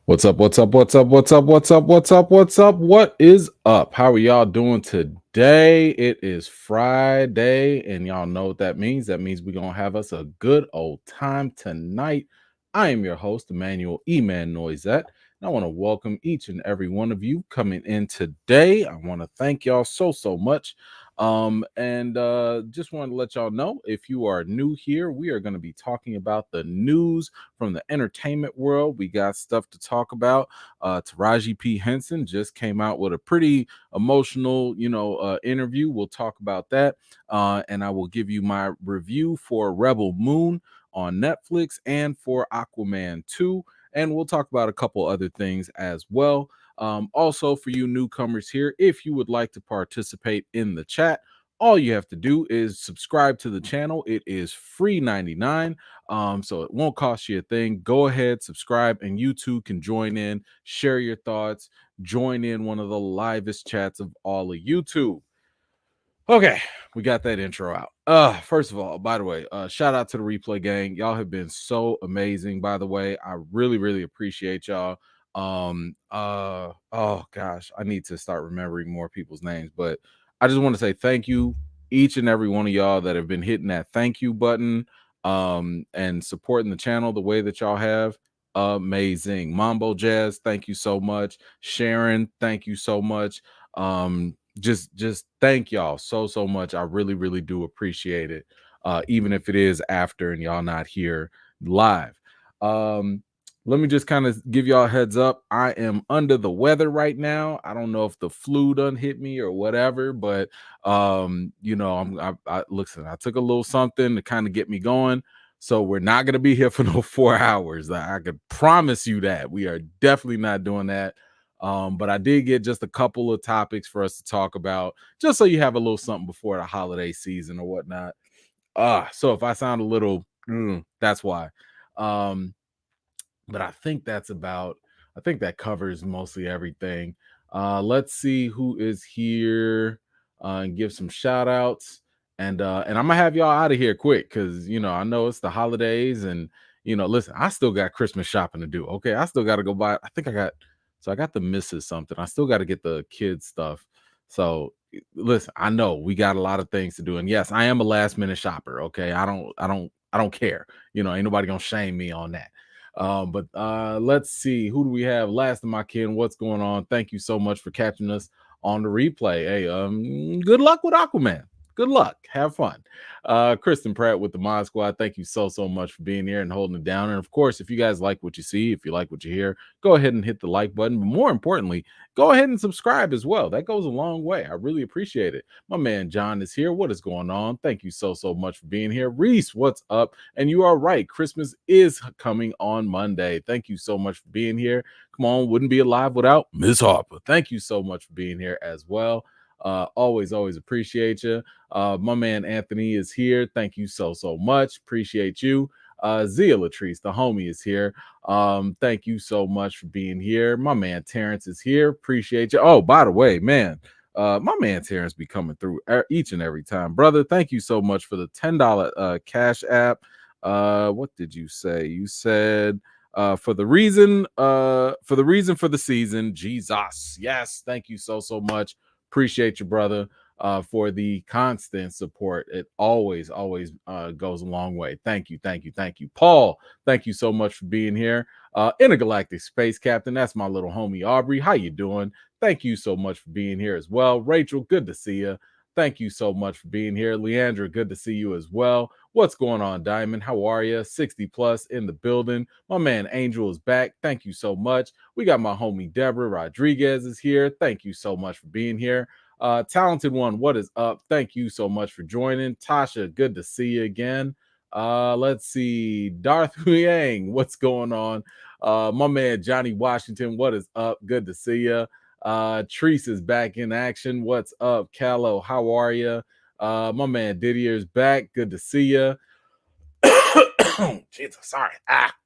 What's up? What's up? What's up? What's up? What's up? What's up? What's up? What is up? How are y'all doing today? It is Friday, and y'all know what that means. That means we're gonna have us a good old time tonight. I am your host, Emmanuel E-Man Noisette, and I want to welcome each and every one of you coming in today. I want to thank y'all so much. And just wanted to let y'all know, if you are new here, we are going to be talking about the news from the entertainment world. We got stuff to talk about. Taraji P Henson just came out with a pretty emotional, interview. We'll talk about that, and I will give you my review for Rebel Moon on Netflix and for Aquaman 2, and we'll talk about a couple other things as well. Also, for you newcomers here, if you would like to participate in the chat, all you have to do is subscribe to the channel. It is free 99, so it won't cost you a thing. Go ahead, subscribe, and you too can join in, share your thoughts, join in one of the livest chats of all of YouTube. Okay, we got that intro out. First of all, by the way, shout out to the replay gang. Y'all have been so amazing, by the way. I really appreciate y'all. Oh gosh, I need to start remembering more people's names, but I just want to say thank you, each and every one of y'all that have been hitting that thank you button, and supporting the channel the way that y'all have. Amazing. Mambo Jazz, thank you so much. Sharon, thank you so much. Just thank y'all so much. I really do appreciate it, even if it is after and y'all not here live. Let me just kind of give y'all a heads up. I am under the weather right now. I don't know if the flu done hit me or whatever, but listen, I took a little something to kind of get me going, so we're not going to be here for no 4 hours. I could promise you that we are definitely not doing that. But I did get just a couple of topics for us to talk about, just so you have a little something before the holiday season or whatnot. So if I sound a little, that's why. But I think I think that covers mostly everything. Let's see who is here, and give some shout outs. And I'm gonna have y'all out of here quick, because I know it's the holidays, and listen, I still got Christmas shopping to do. Okay, I still got to go buy. I got the missus something. I still got to get the kids stuff. So listen, I know we got a lot of things to do, and yes, I am a last minute shopper. Okay, I don't care. Ain't nobody gonna shame me on that. But let's see, who do we have? Last of my kin, what's going on? Thank you so much for catching us on the replay. Hey, good luck with Aquaman. Good luck. Have fun. Kristen Pratt with the Mod Squad, thank you so much for being here and holding it down. And of course, if you guys like what you see, if you like what you hear, go ahead and hit the like button. But more importantly, go ahead and subscribe as well. That goes a long way. I really appreciate it. My man John is here. What is going on? Thank you so much for being here. Reese, what's up? And you are right, Christmas is coming on Monday. Thank you so much for being here. Come on, wouldn't be alive without Miss Harper. Thank you so much for being here as well. Always appreciate you. My man Anthony is here. Thank you so much. Appreciate you. Zia Latrice, the homie, is here. Thank you so much for being here. My man Terrence is here. Appreciate you. Oh, by the way, man, my man Terrence be coming through each and every time. Brother, thank you so much for the $10 cash app. What did you say? You said for the reason for the season, Jesus. Yes, thank you so much. Appreciate you, brother, for the constant support. It always goes a long way. Thank you. Paul, thank you so much for being here. Intergalactic Space Captain, that's my little homie Aubrey. How you doing? Thank you so much for being here as well. Rachel, good to see you. Thank you so much for being here. Leandra, good to see you as well. What's going on, Diamond? How are you? 60 plus in the building. My man Angel is back. Thank you so much. We got my homie Deborah Rodriguez is here. Thank you so much for being here. Talented One, what is up? Thank you so much for joining. Tasha, good to see you again. Let's see. Darth Yang, what's going on? My man Johnny Washington, what is up? Good to see you. Treese is back in action. What's up, Callow? How are you? My man Didier's back. Good to see you. Jesus, sorry.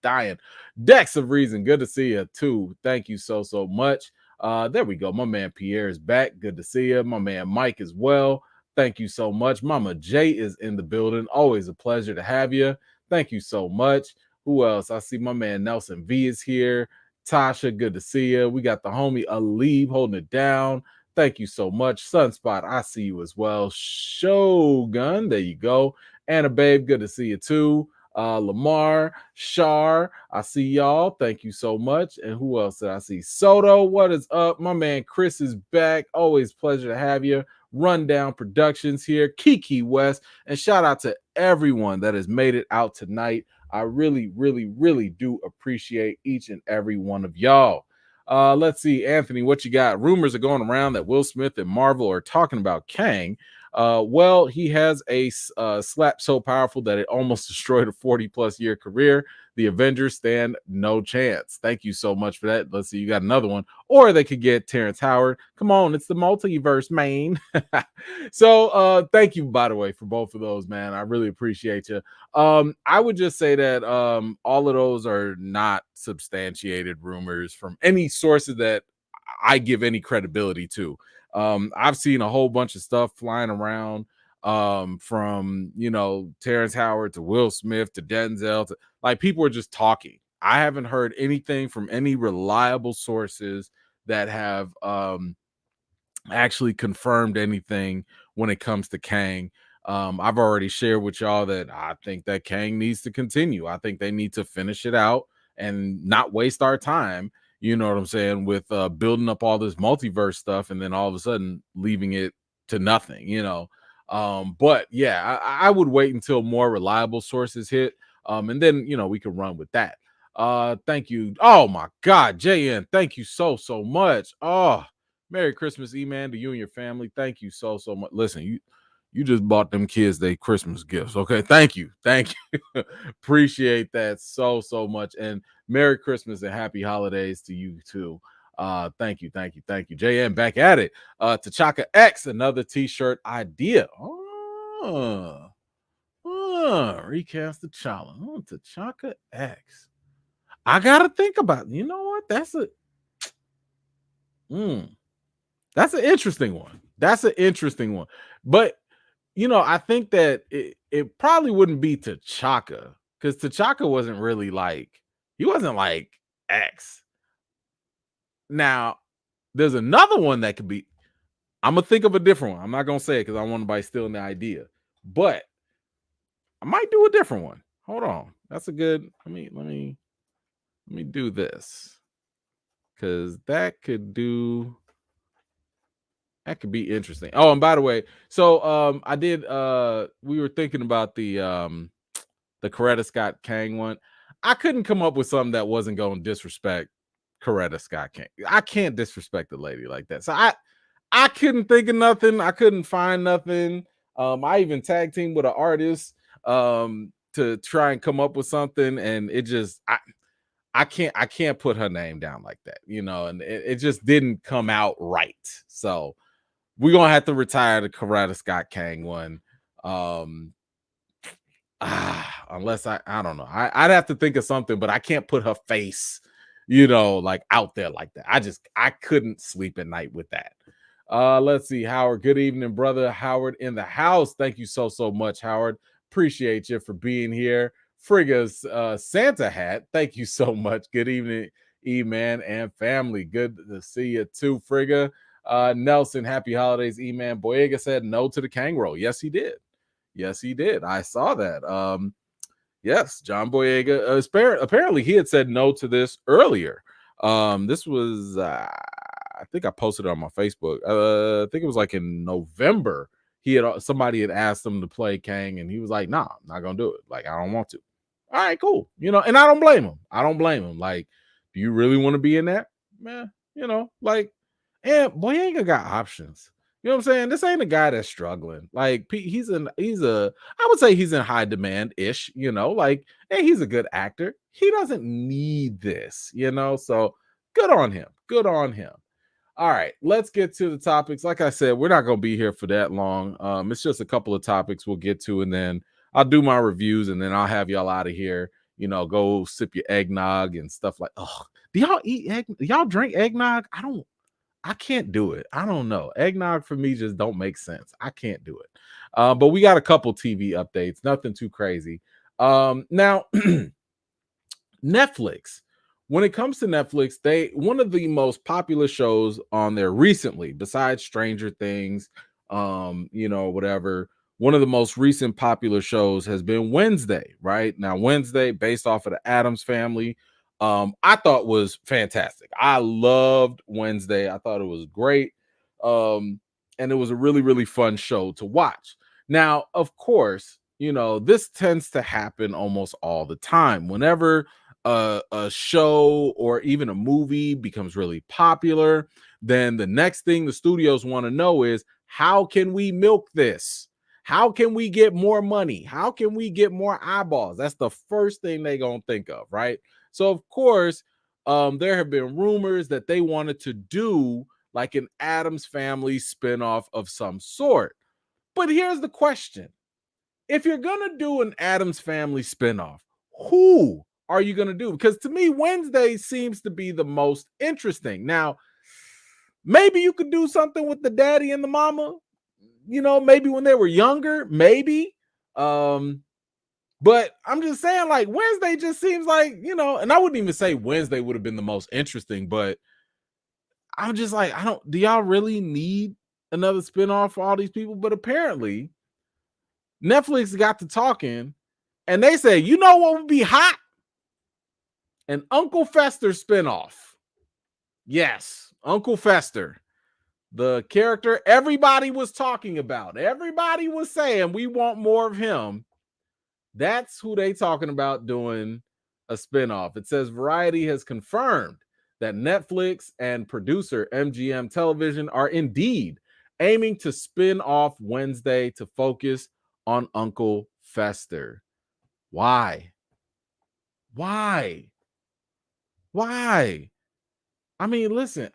Dying. Dex of Reason, good to see you too. Thank you so much. There we go. My man Pierre is back. Good to see you. My man Mike as well. Thank you so much. Mama J is in the building. Always a pleasure to have you. Thank you so much. Who else? I see my man Nelson V is here. Tasha, good to see you. We got the homie Alib holding it down. Thank you so much. Sunspot, I see you as well. Shogun, there you go. Anna Babe, good to see you too. Lamar, Shar, I see y'all. Thank you so much. And who else did I see? Soto, what is up? My man Chris is back. Always pleasure to have you. Rundown Productions here. Kiki West. And shout out to everyone that has made it out tonight. I really, really, really do appreciate each and every one of y'all. Let's see, Anthony, what you got? Rumors are going around that Will Smith and Marvel are talking about Kang. Well, he has a slap so powerful that it almost destroyed a 40-plus year career. The Avengers stand no chance. Thank you so much for that. Let's see, you got another one. Or they could get Terrence Howard. Come on, it's the multiverse, man. So thank you, by the way, for both of those, man. I really appreciate you. I would just say that all of those are not substantiated rumors from any sources that I give any credibility to. I've seen a whole bunch of stuff flying around from Terrence Howard to Will Smith to Denzel to, like, people are just talking. I haven't heard anything from any reliable sources that have actually confirmed anything when it comes to Kang. I've already shared with y'all that I think that Kang needs to continue. I think they need to finish it out and not waste our time, you know what I'm saying, with building up all this multiverse stuff and then all of a sudden leaving it to nothing, but yeah, I would wait until more reliable sources hit, and then we can run with that. Thank you. Oh my God, JN, thank you so much. Oh, Merry Christmas, E-Man, to you and your family. Thank you so much. Listen, you just bought them kids their Christmas gifts. Okay, thank you. Appreciate that so much, and Merry Christmas and Happy Holidays to you too. Thank you. JN back at it. T'Chaka X, another t-shirt idea. Recast T'Challa. T'Chaka X. I gotta think about it. You know what? That's an interesting one. But I think that it probably wouldn't be T'Chaka, because T'Chaka wasn't really he wasn't like X. Now, there's another one that could be. I'm gonna think of a different one. I'm not gonna say it because I want nobody stealing the idea, but I might do a different one. Hold on, that's a good. Let me do this, because that could be interesting. Oh, and by the way, so I did. We were thinking about the Coretta Scott Kang one. I couldn't come up with something that wasn't going to disrespect Coretta Scott Kang. I can't disrespect the lady like that. So I couldn't think of nothing. I couldn't find nothing. I even tag teamed with an artist to try and come up with something, and it just I can't put her name down like that, and it just didn't come out right. So we're gonna have to retire the Coretta Scott Kang one. Unless I don't know. I'd have to think of something, but I can't put her face, out there like that. I couldn't sleep at night with that. Let's see, Howard. Good evening, brother. Howard in the house. Thank you so much, Howard. Appreciate you for being here. Frigga's Santa hat. Thank you so much. Good evening, E-Man and family. Good to see you too, Frigga. Nelson, happy holidays, E-Man. Boyega said no to the Kang roll. Yes, he did. I saw that. Yes, John Boyega. Apparently, he had said no to this earlier. This was, I think I posted it on my Facebook. I think it was like in November. Somebody had asked him to play Kang, and he was like, "Nah, I'm not gonna do it. Like, I don't want to." All right, cool. And I don't blame him. Like, do you really want to be in that? Man, and Boyega got options. You know what I'm saying? This ain't a guy that's struggling. Like, I would say he's in high demand ish, and he's a good actor. He doesn't need this, so good on him. All right, let's get to the topics. Like I said, we're not going to be here for that long. It's just a couple of topics we'll get to, and then I'll do my reviews, and then I'll have y'all out of here. Go sip your eggnog and stuff like. Oh, do y'all eat egg? Y'all drink eggnog? I can't do it. I don't know. Eggnog for me just don't make sense. I can't do it. But we got a couple TV updates. Nothing too crazy. Now, Netflix. When it comes to Netflix, one of the most popular shows on there recently, besides Stranger Things, whatever. One of the most recent popular shows has been Wednesday, right? Now, Wednesday, based off of the Addams family, I thought was fantastic. I loved Wednesday. I thought it was great. And it was a really, really fun show to watch. Now, of course, this tends to happen almost all the time. Whenever a show or even a movie becomes really popular, then the next thing the studios want to know is, how can we milk this? How can we get more money? How can we get more eyeballs? That's the first thing they're going to think of, right? So, of course, there have been rumors that they wanted to do like an Addams Family spinoff of some sort. But here's the question. If you're going to do an Addams Family spinoff, who are you going to do? Because to me, Wednesday seems to be the most interesting. Now, maybe you could do something with the daddy and the mama, maybe when they were younger, maybe. But I'm just saying, like, Wednesday just seems like, and I wouldn't even say Wednesday would have been the most interesting, but I'm just like, do y'all really need another spinoff for all these people? But apparently, Netflix got to talking and they say, you know what would be hot? An Uncle Fester spinoff. Yes, Uncle Fester. The character everybody was talking about. Everybody was saying we want more of him. That's who they talking about doing a spinoff. It says Variety has confirmed that Netflix and producer MGM Television are indeed aiming to spin off Wednesday to focus on Uncle Fester. Why? I mean, listen,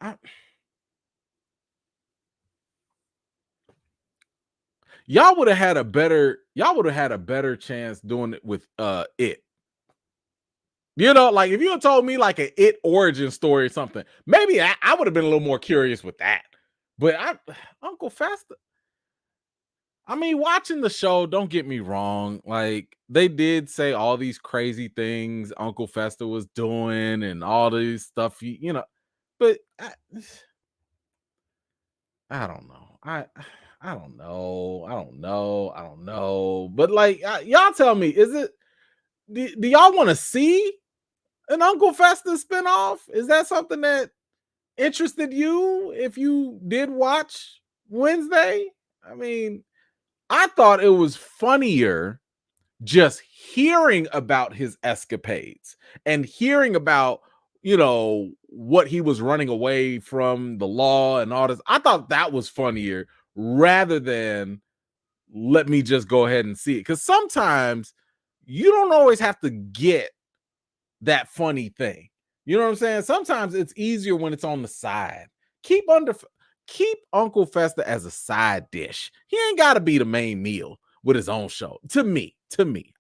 y'all would have had a better chance doing it with It. Like if you had told me like an It origin story or something, maybe I would have been a little more curious with that. But Uncle Fester, I mean, watching the show, don't get me wrong, like they did say all these crazy things Uncle Fester was doing and all these stuff, but I don't know. I don't know. I don't know. But like, y'all tell me, do y'all want to see an Uncle Fester spinoff? Is that something that interested you if you did watch Wednesday? I mean, I thought it was funnier just hearing about his escapades and hearing about, what he was running away from the law and all this. I thought that was funnier rather than let me just go ahead and see it. Because sometimes you don't always have to get that funny thing. You know what I'm saying? Sometimes it's easier when it's on the side. Keep Uncle Fester as a side dish. He ain't got to be the main meal with his own show. To me,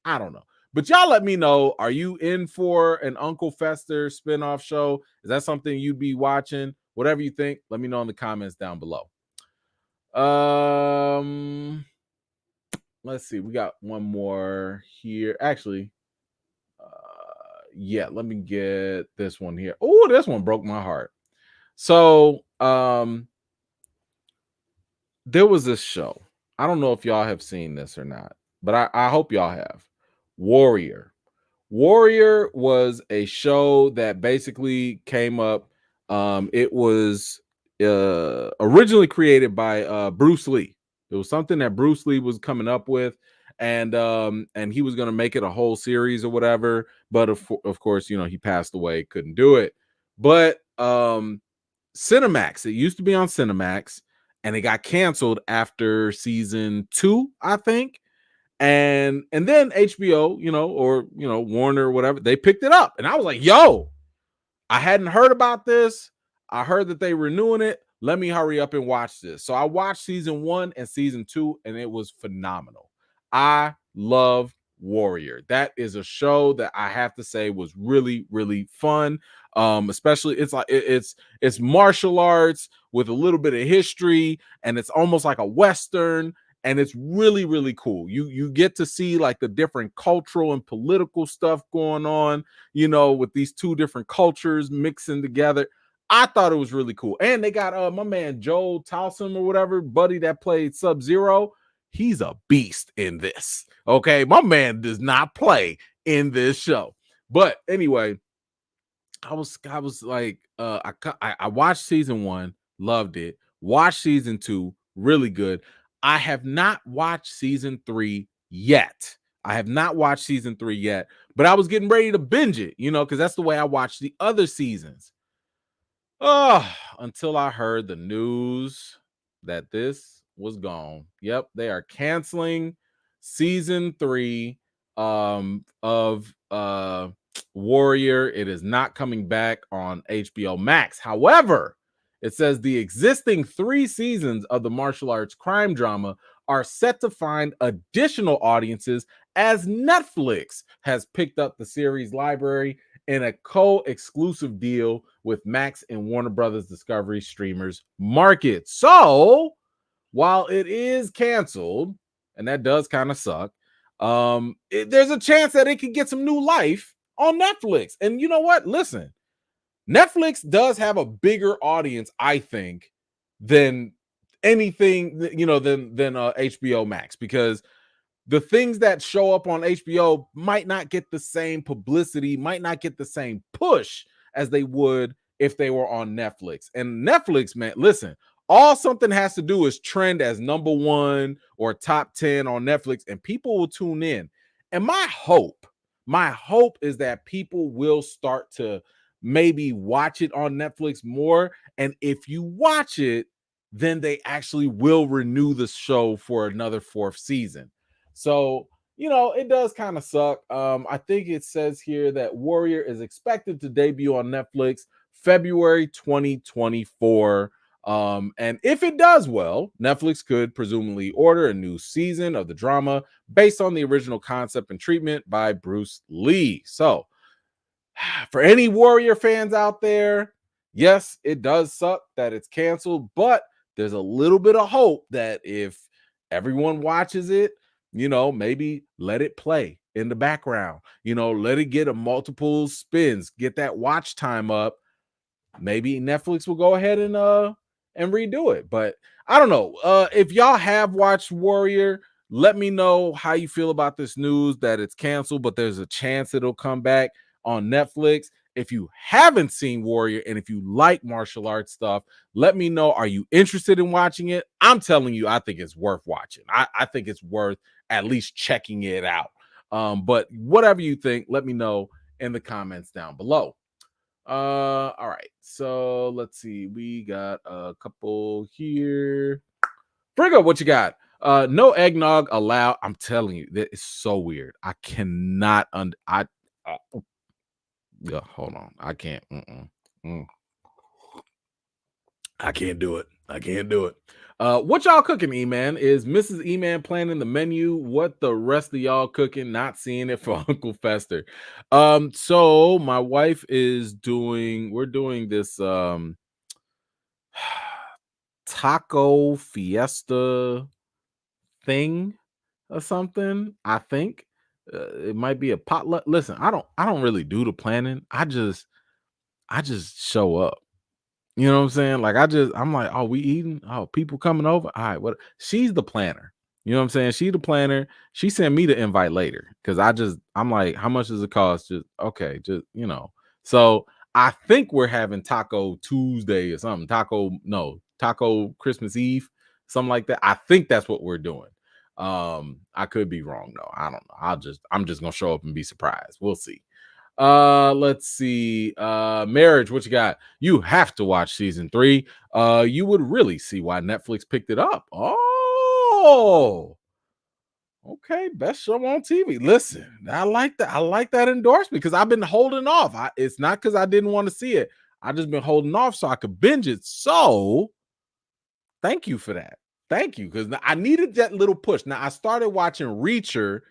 I don't know. But y'all let me know. Are you in for an Uncle Fester spinoff show? Is that something you'd be watching? Whatever you think, let me know in the comments down below. Let's see. We got one more here. Actually, yeah, let me get this one here. Oh, this one broke my heart. So, there was this show. I don't know if y'all have seen this or not, but I hope y'all have. Warrior. Warrior was a show that basically came up. It was originally created by Bruce Lee. It was something that Bruce Lee was coming up with, and he was going to make it a whole series or whatever. But of course, he passed away, couldn't do it. But Cinemax. It used to be on Cinemax, and it got canceled after season 2, I think. And then HBO, or Warner or whatever, they picked it up. And I was like, yo, I hadn't heard about this. I heard that they renewing it. Let me hurry up and watch this. So I watched season 1 and season 2, and it was phenomenal. I love Warrior. That is a show that I have to say was really, really fun. Especially it's like it's martial arts with a little bit of history, and it's almost like a Western. and it's really, really cool. You get to see like the different cultural and political stuff going on, with these two different cultures mixing together. I thought it was really cool. And they got my man Joel Towson or whatever, buddy that played Sub-Zero. He's a beast in this. Okay, my man does not play in this show. But anyway, I was like, I watched season 1, loved it. Watched season 2, really good. I have not watched season 3 yet. But I was getting ready to binge it, because that's the way I watched the other seasons. Oh, until I heard the news that this was gone. Yep, they are canceling season 3 of Warrior. It is not coming back on HBO Max. However, it says the existing 3 seasons of the martial arts crime drama are set to find additional audiences as Netflix has picked up the series library in a co-exclusive deal with Max and Warner Brothers Discovery streamers market. So while it is canceled, and that does kind of suck, there's a chance that it could get some new life on Netflix. And you know what? Listen, Netflix does have a bigger audience, I think, than anything, than HBO Max, because the things that show up on HBO might not get the same publicity, might not get the same push as they would if they were on Netflix. And Netflix, man, listen, all something has to do is trend as number 1 or top 10 on Netflix, and people will tune in. And my hope is that people will start to maybe watch it on Netflix more. And if you watch it, then they actually will renew the show for another 4th season. So, it does kind of suck. I think it says here that Warrior is expected to debut on Netflix February 2024. And if it does well, Netflix could presumably order a new season of the drama based on the original concept and treatment by Bruce Lee. So, for any Warrior fans out there, yes, it does suck that it's canceled, but there's a little bit of hope that if everyone watches it, maybe let it play in the background, let it get a multiple spins, get that watch time up. Maybe Netflix will go ahead and redo it. But I don't know. If y'all have watched Warrior, let me know how you feel about this news that it's canceled, but there's a chance it'll come back on Netflix. If you haven't seen Warrior and if you like martial arts stuff, let me know. Are you interested in watching it? I'm telling you, I think it's worth watching. I think it's worth at least checking it out. But whatever you think, let me know in the comments down below. All right, so let's see. We got a couple here. Frigga, what you got? No eggnog allowed. I'm telling you, that is so weird. I cannot yeah, hold on. I can't. I can't do it. What y'all cooking, E-Man? Is Mrs. E-Man planning the menu? What the rest of y'all cooking? Not seeing it for Uncle Fester. So my wife is we're doing this taco fiesta thing or something. I think it might be a potluck. Listen, I don't really do the planning. I just show up. You know what I'm saying? Like I'm like, oh, we eating? Oh, people coming over. All right, what? She's the planner. You know what I'm saying? She the planner. She sent me the invite later because I'm like, how much does it cost? Just okay, So I think we're having Taco Tuesday or something. Taco Christmas Eve, something like that. I think that's what we're doing. I could be wrong though. I don't know. I'm just gonna show up and be surprised. We'll see. Let's see. Marriage, what you got? You have to watch season 3. You would really see why Netflix picked it up. Oh, okay, best show on TV. Listen, I like that. I like that endorsement because I've been holding off. It's not because I didn't want to see it. I just been holding off so I could binge it. So thank you for that. Thank you, because I needed that little push. Now I started watching Reacher.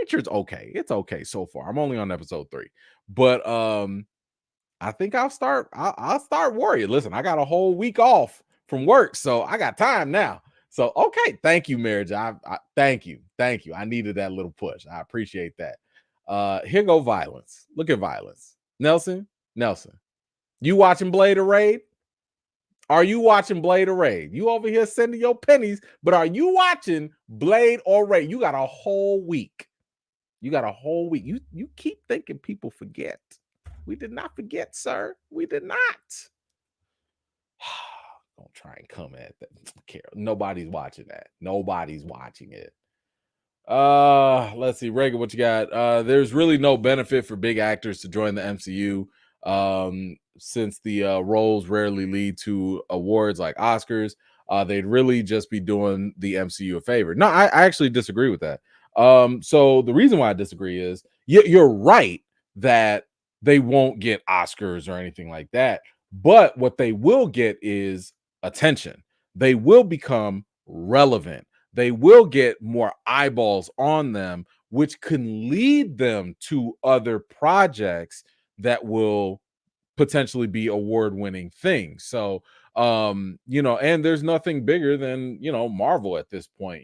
Reacher's okay. It's okay so far. I'm only on episode 3, but I think I'll start Warrior. Listen, I got a whole week off from work, so I got time now. So okay, thank you, marriage. I thank you, thank you. I needed that little push. I appreciate that. Here go violence. Look at violence, Nelson. Nelson, you watching Blade of Raid? Are you watching Blade or Raid? You over here sending your pennies, but are you watching Blade or Raid? You got a whole week. You got a whole week. You keep thinking people forget. We did not forget, sir. We did not. Don't try and come at that. Nobody's watching that. Nobody's watching it. Let's see, Reagan, what you got? There's really no benefit for big actors to join the MCU. Since the roles rarely lead to awards like Oscars, they'd really just be doing the MCU a favor. No, I actually disagree with that. So the reason why I disagree is you're right that they won't get Oscars or anything like that, but what they will get is attention. They will become relevant. They will get more eyeballs on them, which can lead them to other projects that will potentially be award-winning things. So, and there's nothing bigger than Marvel at this point.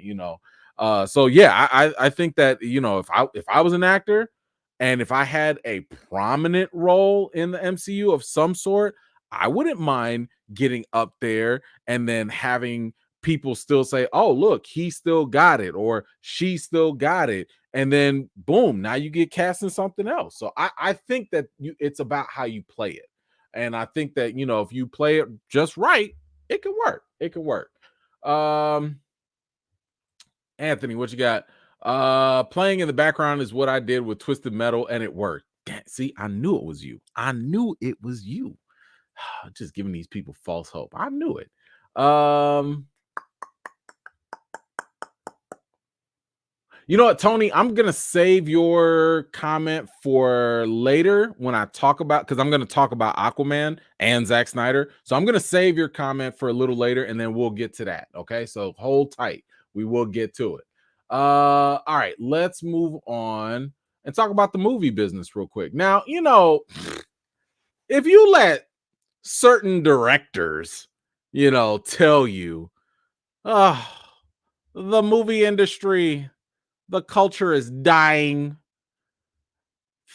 So yeah, I think that if I was an actor and if I had a prominent role in the MCU of some sort, I wouldn't mind getting up there and then having people still say, "Oh, look, he still got it," or "She still got it," and then boom, now you get cast in something else. So I think that it's about how you play it, and I think that if you play it just right, it can work. It can work. Anthony, what you got? Playing in the background is what I did with Twisted Metal, and it worked. See, I knew it was you. I knew it was you. Just giving these people false hope. I knew it. You know what, Tony? I'm gonna save your comment for later when I talk about, because I'm gonna talk about Aquaman and Zack Snyder. So I'm gonna save your comment for a little later, and then we'll get to that. Okay, so hold tight. We will get to it. All right, let's move on and talk about the movie business real quick. Now, if you let certain directors, tell you, oh, the movie industry, the culture is dying.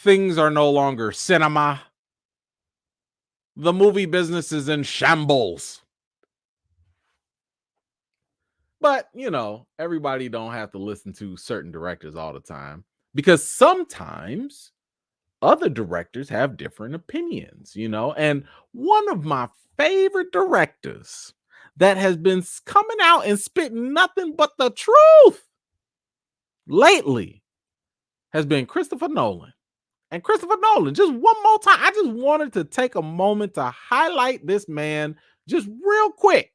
Things are no longer cinema. The movie business is in shambles. But, everybody don't have to listen to certain directors all the time, because sometimes other directors have different opinions, and one of my favorite directors that has been coming out and spitting nothing but the truth lately has been Christopher Nolan. And Christopher Nolan, just one more time, I just wanted to take a moment to highlight this man just real quick,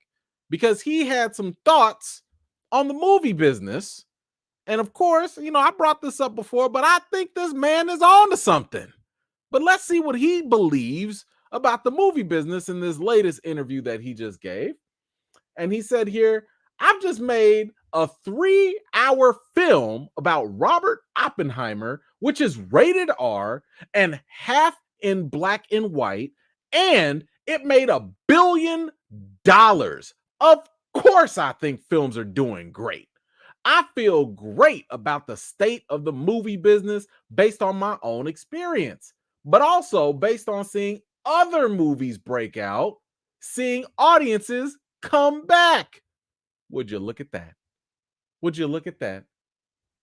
because he had some thoughts on the movie business. And of course, I brought this up before, but I think this man is on to something. But let's see what he believes about the movie business in this latest interview that he just gave. And he said here, I've just made a 3-hour film about Robert Oppenheimer, which is rated R and half in black and white, and it made $1 billion. Of course, I think films are doing great. I feel great about the state of the movie business based on my own experience, but also based on seeing other movies break out, seeing audiences come back. Would you look at that? Would you look at that?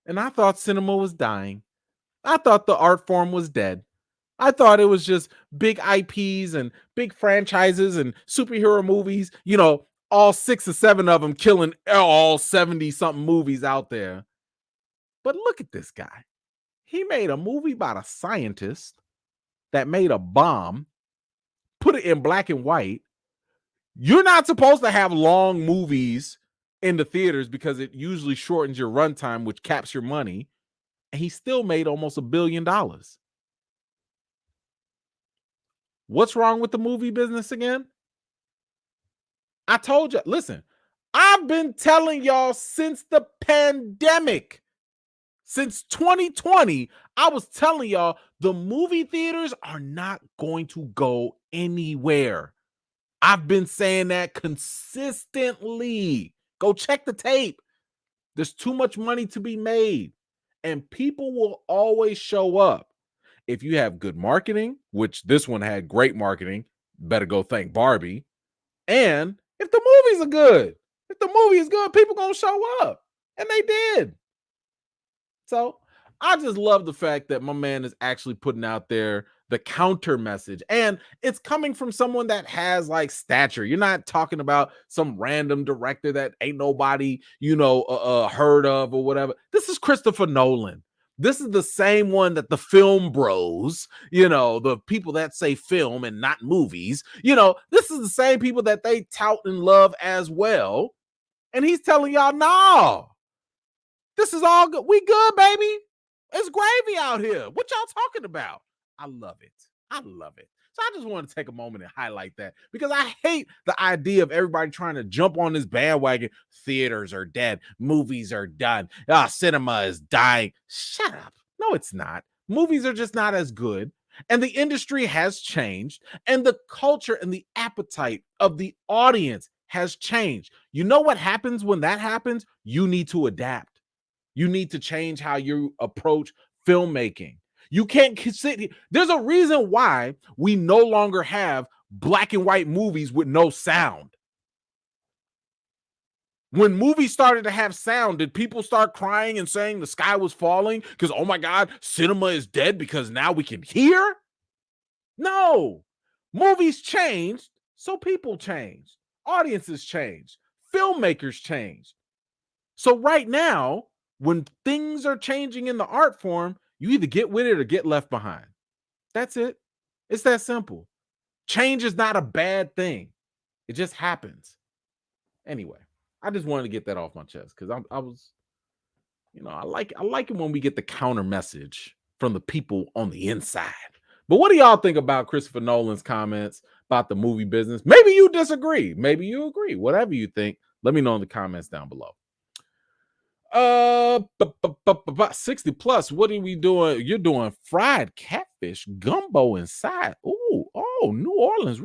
And I thought cinema was dying. I thought the art form was dead. I thought it was just big IPs and big franchises and superhero movies, all 6 or 7 of them killing all 70 something movies out there. But look at this guy. He made a movie about a scientist that made a bomb, put it in black and white. You're not supposed to have long movies in the theaters because it usually shortens your runtime, which caps your money. And he still made almost $1 billion. What's wrong with the movie business again? I told you, listen, I've been telling y'all since the pandemic, since 2020, I was telling y'all the movie theaters are not going to go anywhere. I've been saying that consistently. Go check the tape. There's too much money to be made, and people will always show up. If you have good marketing, which this one had great marketing, better go thank Barbie. And if the movies are good, if the movie is good, people gonna show up. And they did. So I just love the fact that my man is actually putting out there the counter message, and it's coming from someone that has like stature. You're not talking about some random director that ain't nobody, heard of or whatever. This is Christopher Nolan. This is the same one that the film bros, the people that say film and not movies, this is the same people that they tout and love as well. And he's telling y'all, no, this is all good. We good, baby. It's gravy out here. What y'all talking about? I love it. I love it. So I just want to take a moment and highlight that, because I hate the idea of everybody trying to jump on this bandwagon. Theaters are dead. Movies are done. Cinema is dying. Shut up. No, it's not. Movies are just not as good. And the industry has changed. And the culture and the appetite of the audience has changed. You know what happens when that happens? You need to adapt. You need to change how you approach filmmaking. You can't sit here. There's a reason why we no longer have black and white movies with no sound. When movies started to have sound, did people start crying and saying the sky was falling because, oh my God, cinema is dead because now we can hear? No. Movies changed, so people changed. Audiences changed. Filmmakers changed. So right now, when things are changing in the art form, you either get with it or get left behind. That's it. It's that simple. Change is not a bad thing. It just happens. Anyway, I just wanted to get that off my chest because I was, I like it when we get the counter message from the people on the inside. But what do y'all think about Christopher Nolan's comments about the movie business? Maybe you disagree. Maybe you agree. Whatever you think, let me know in the comments down below. 60 plus. What are we doing? You're doing fried catfish gumbo inside. Oh, New Orleans.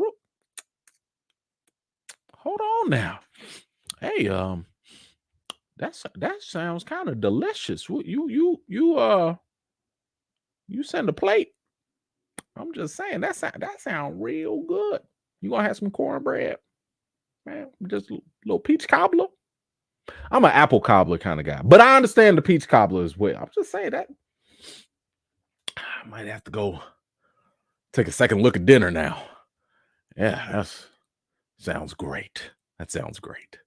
Hold on now. Hey, that sounds kind of delicious. You send a plate. I'm just saying that sounds real good. You gonna have some cornbread, man? Just a little peach cobbler. I'm an apple cobbler kind of guy, but I understand the peach cobbler as well. I'm just saying that I might have to go take a second look at dinner now. Yeah, that sounds great. That sounds great.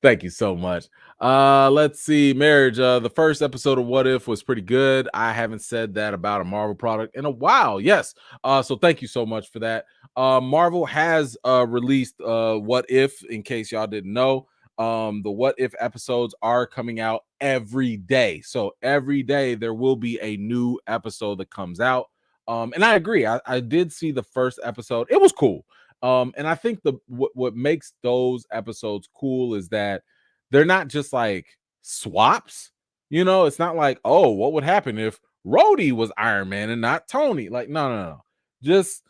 Thank you so much. Let's see. Marriage. The first episode of What If was pretty good. I haven't said that about a Marvel product in a while. Yes. So thank you so much for that. Marvel has released What If, in case y'all didn't know. The What If episodes are coming out every day. So every day there will be a new episode that comes out. And I agree. I did see the first episode. It was cool. And I think what makes those episodes cool is that they're not just like swaps. It's not like, oh, what would happen if Rhodey was Iron Man and not Tony? Like, no. Just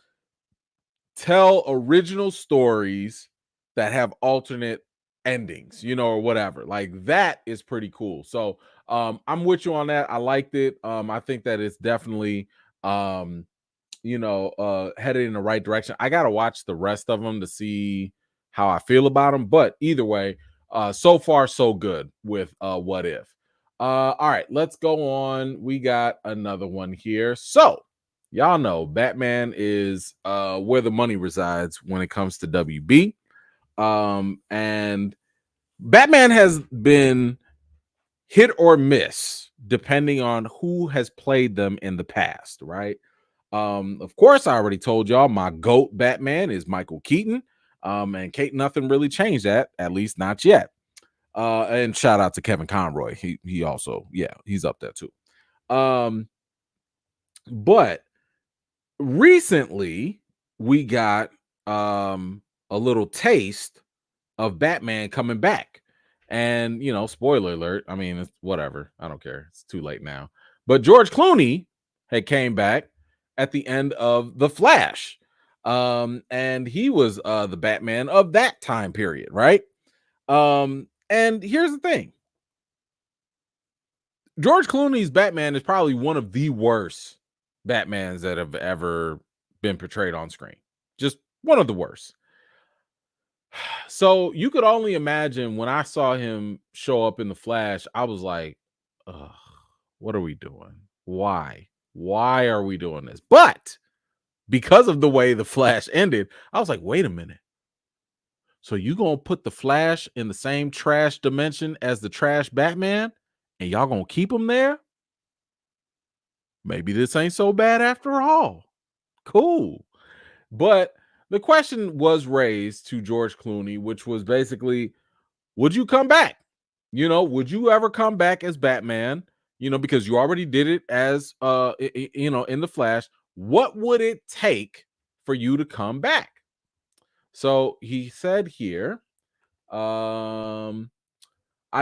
tell original stories that have alternate endings, or whatever. Like, that is pretty cool. So I'm with you on that. I liked it. I think that it's definitely headed in the right direction. I gotta watch the rest of them to see how I feel about them. But either way, so far so good with What If. All right, let's go on. We got another one here. So y'all know Batman is where the money resides when it comes to WB. And Batman has been hit or miss depending on who has played them in the past, right? Of course, I already told y'all my GOAT Batman is Michael Keaton. And nothing really changed that, at least not yet. And shout out to Kevin Conroy. He also, he's up there too. But recently we got a little taste of Batman coming back. And spoiler alert, I mean, it's whatever. I don't care. It's too late now. But George Clooney had came back at the end of The Flash. And he was the Batman of that time period, right? And here's the thing. George Clooney's Batman is probably one of the worst Batmans that have ever been portrayed on screen. Just one of the worst. So you could only imagine when I saw him show up in the Flash, I was like, ugh, what are we doing? Why? Why are we doing this? But because of the way the Flash ended, I was like, wait a minute. So you gonna put the Flash in the same trash dimension as the trash Batman, and y'all gonna keep him there? Maybe this ain't so bad after all. Cool. But the question was raised to George Clooney, which was basically, would you come back? Would you ever come back as Batman? Because you already did it as in the Flash. What would it take for you to come back? So he said here, I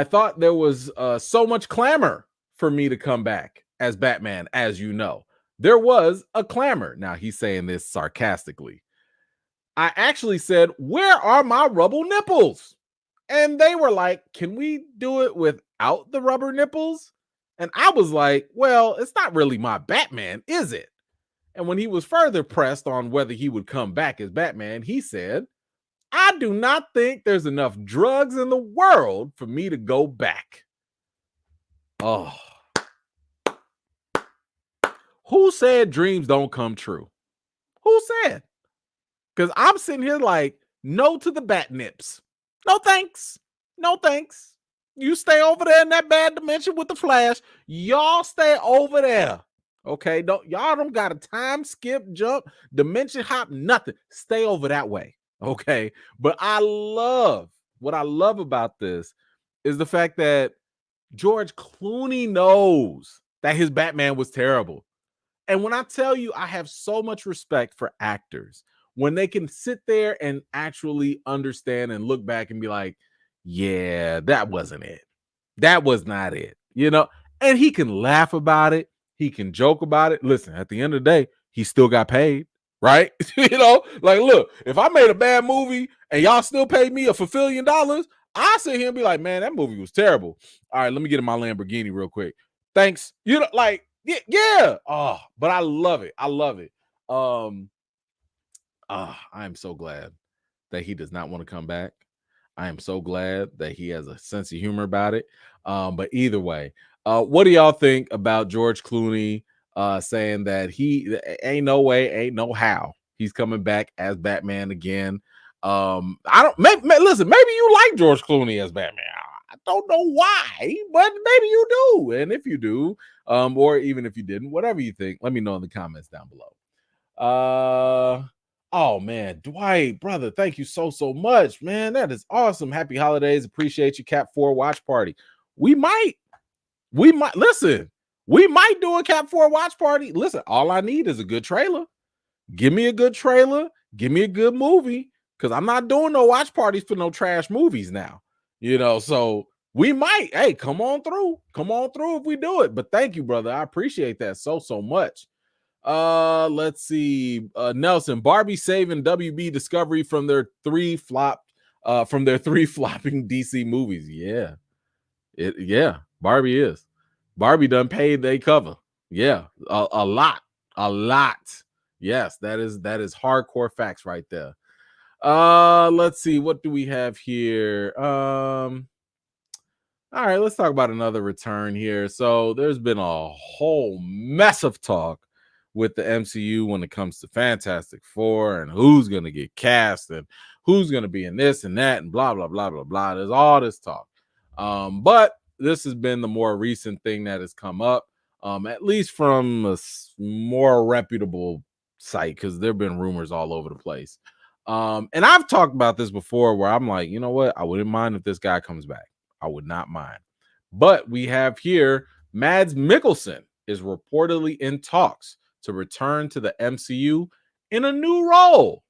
thought there was so much clamor for me to come back as Batman, as you know. There was a clamor. Now he's saying this sarcastically. I actually said, where are my rubble nipples? And they were like, can we do it without the rubber nipples? And I was like, well, it's not really my Batman, is it? And when he was further pressed on whether he would come back as Batman, he said, I do not think there's enough drugs in the world for me to go back. Oh, who said dreams don't come true? Who said? Because I'm sitting here like, no to the bat nips. No thanks. No thanks. You stay over there in that bad dimension with the Flash. Y'all stay over there. Okay. Y'all don't got a time skip, jump, dimension hop, nothing. Stay over that way. Okay. But what I love about this is the fact that George Clooney knows that his Batman was terrible. And when I tell you, I have so much respect for actors when they can sit there and actually understand and look back and be like, yeah, that wasn't it. That was not it. And he can laugh about it. He can joke about it. Listen, at the end of the day, he still got paid, right? Like, look, if I made a bad movie and y'all still paid me $1 billion, I sit here and be like, man, that movie was terrible. All right, let me get in my Lamborghini real quick. Thanks. Yeah. Oh, but I love it. I love it. I am so glad that he does not want to come back. I am so glad that he has a sense of humor about it. But either way, what do y'all think about George Clooney saying that he ain't no way, ain't no how he's coming back as Batman again? I don't listen, maybe you like George Clooney as Batman. I don't know why, but maybe you do. And if you do, or even if you didn't, whatever you think, let me know in the comments down below. Oh man, Dwight, brother, thank you so much, man. That is awesome. Happy holidays. Appreciate you, Cap 4 watch party. We might listen. We might do a Cap 4 watch party. Listen, all I need is a good trailer. Give me a good trailer. Give me a good movie. Because I'm not doing no watch parties for no trash movies now. So we might. Hey, come on through. Come on through if we do it. But thank you, brother. I appreciate that so much. Let's see. Nelson, Barbie saving WB Discovery from their three flopping DC movies. Yeah. Barbie is. Barbie done paid they cover. Yeah, a lot. Yes, that is hardcore facts right there. Let's see. What do we have here? All right, let's talk about another return here. So there's been a whole mess of talk with the MCU when it comes to Fantastic Four and who's going to get cast and who's going to be in this and that and blah, blah, blah, blah, blah. There's all this talk. But this has been the more recent thing that has come up, at least from a more reputable site, because there have been rumors all over the place. And I've talked about this before where I'm like, you know what? I wouldn't mind if this guy comes back. I would not mind. But we have here Mads Mikkelsen is reportedly in talks to return to the MCU in a new role.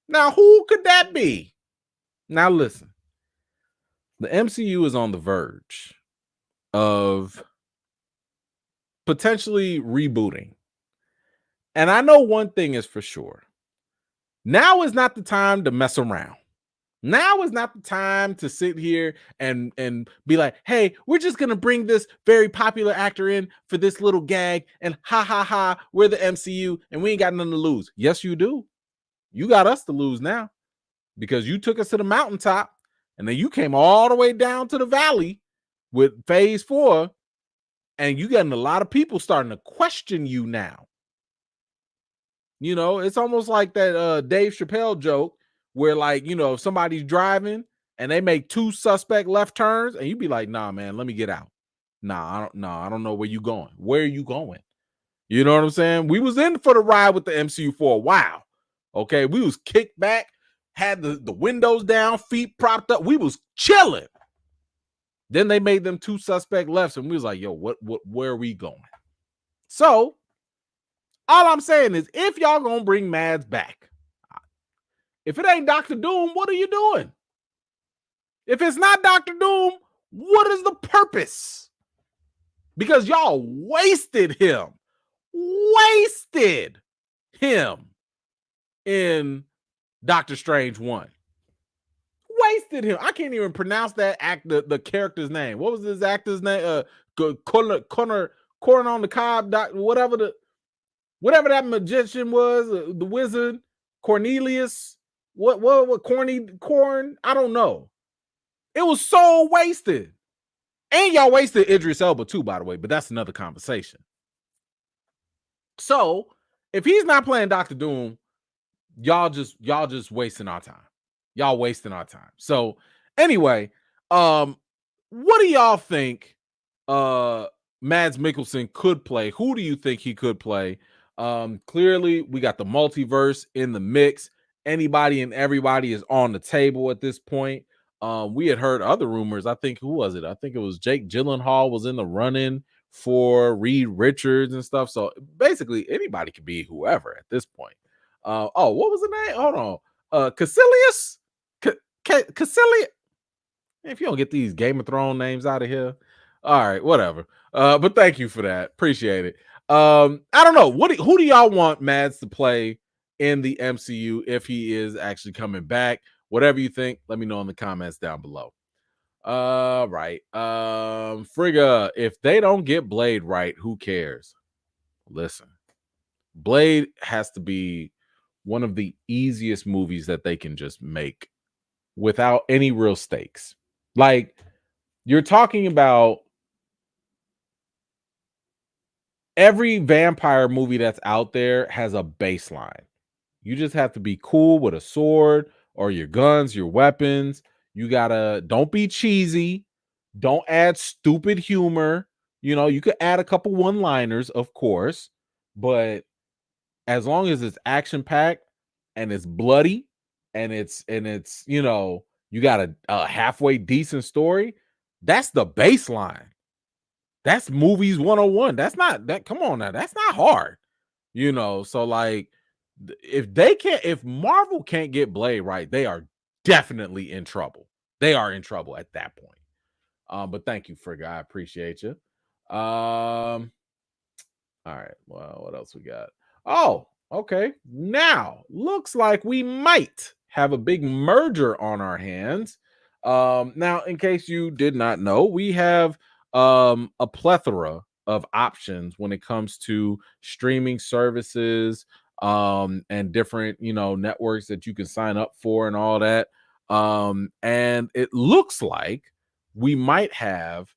Now, who could that be? Now, listen. The MCU is on the verge of potentially rebooting. And I know one thing is for sure. Now is not the time to mess around. Now is not the time to sit here and be like, hey, we're just gonna bring this very popular actor in for this little gag, and ha ha ha, we're the MCU and we ain't got nothing to lose. Yes, you do. You got us to lose now because you took us to the mountaintop and then you came all the way down to the valley with phase 4, and you getting a lot of people starting to question you now. You know, it's almost like that Dave Chappelle joke where, like, you know, if somebody's driving and they make 2 suspect left turns, and you be like, nah, man, let me get out. I don't know where you going. Where are you going? You know what I'm saying? We was in for the ride with the MCU for a while. Okay, we was kicked back, had the windows down, feet propped up. We was chilling. Then they made them 2 suspect lefts, and we was like, yo, what where are we going? So all I'm saying is, if y'all gonna bring Mads back, if it ain't Doctor Doom, what are you doing? If it's not Doctor Doom, what is the purpose? Because y'all wasted him. Wasted him in Doctor Strange 1. Wasted him. I can't even pronounce that the character's name. What was this actor's name? Corner on the cob, whatever that magician was, the wizard, Cornelius, what corn? I don't know. It was so wasted. And y'all wasted Idris Elba too, by the way, but that's another conversation. So if he's not playing Doctor Doom, y'all just wasting our time. Y'all wasting our time. So anyway, what do y'all think Mads Mikkelsen could play? Who do you think he could play? Clearly we got the multiverse in the mix. Anybody and everybody is on the table at this point. We had heard other rumors. I think, who was it? I think it was Jake Gyllenhaal was in the running for Reed Richards and stuff. So basically anybody could be whoever at this point. What was the name? Hold on. Caecilius? Caecilius? If you don't get these Game of Thrones names out of here. All right, whatever. But thank you for that. Appreciate it. I don't know. Who do y'all want Mads to play in the MCU if he is actually coming back? Whatever you think, let me know in the comments down below. Right. Frigga, if they don't get Blade right, who cares? Listen, Blade has to be one of the easiest movies that they can just make without any real stakes. Like, you're talking about every vampire movie that's out there has a baseline. You just have to be cool with a sword or your guns, your weapons. Don't be cheesy. Don't add stupid humor. You know, you could add a couple one-liners, of course, but as long as it's action packed and it's bloody and it's you know, you got a halfway decent story, that's the baseline. That's movies 101. That's not that. Come on now, that's not hard, you know. So like, if Marvel can't get Blade right, they are definitely in trouble. They are in trouble at that point. But thank you, Frigga. I appreciate you. All right. Well, what else we got? Oh, okay. Now looks like we might have a big merger on our hands. Now, in case you did not know, we have a plethora of options when it comes to streaming services and different, you know, networks that you can sign up for and all that. And it looks like we might have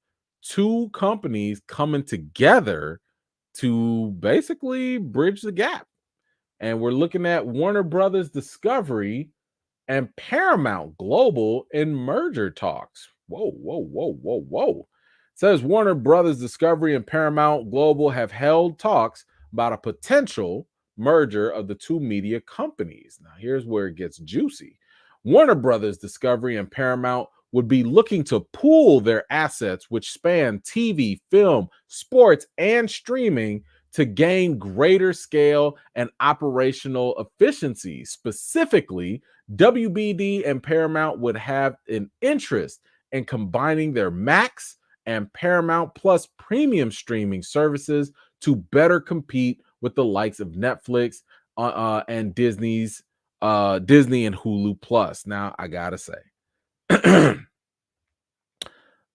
2 companies coming together to basically bridge the gap. And we're looking at Warner Brothers Discovery and Paramount Global in merger talks. Whoa, whoa, whoa, whoa, whoa. It says Warner Brothers Discovery and Paramount Global have held talks about a potential merger of the 2 media companies. Now, here's where it gets juicy. Warner Brothers Discovery and Paramount would be looking to pool their assets, which span TV, film, sports, and streaming, to gain greater scale and operational efficiency. Specifically, WBD and Paramount would have an interest in combining their Max and Paramount Plus premium streaming services to better compete with the likes of Netflix and Disney's Disney and Hulu Plus. Now I gotta say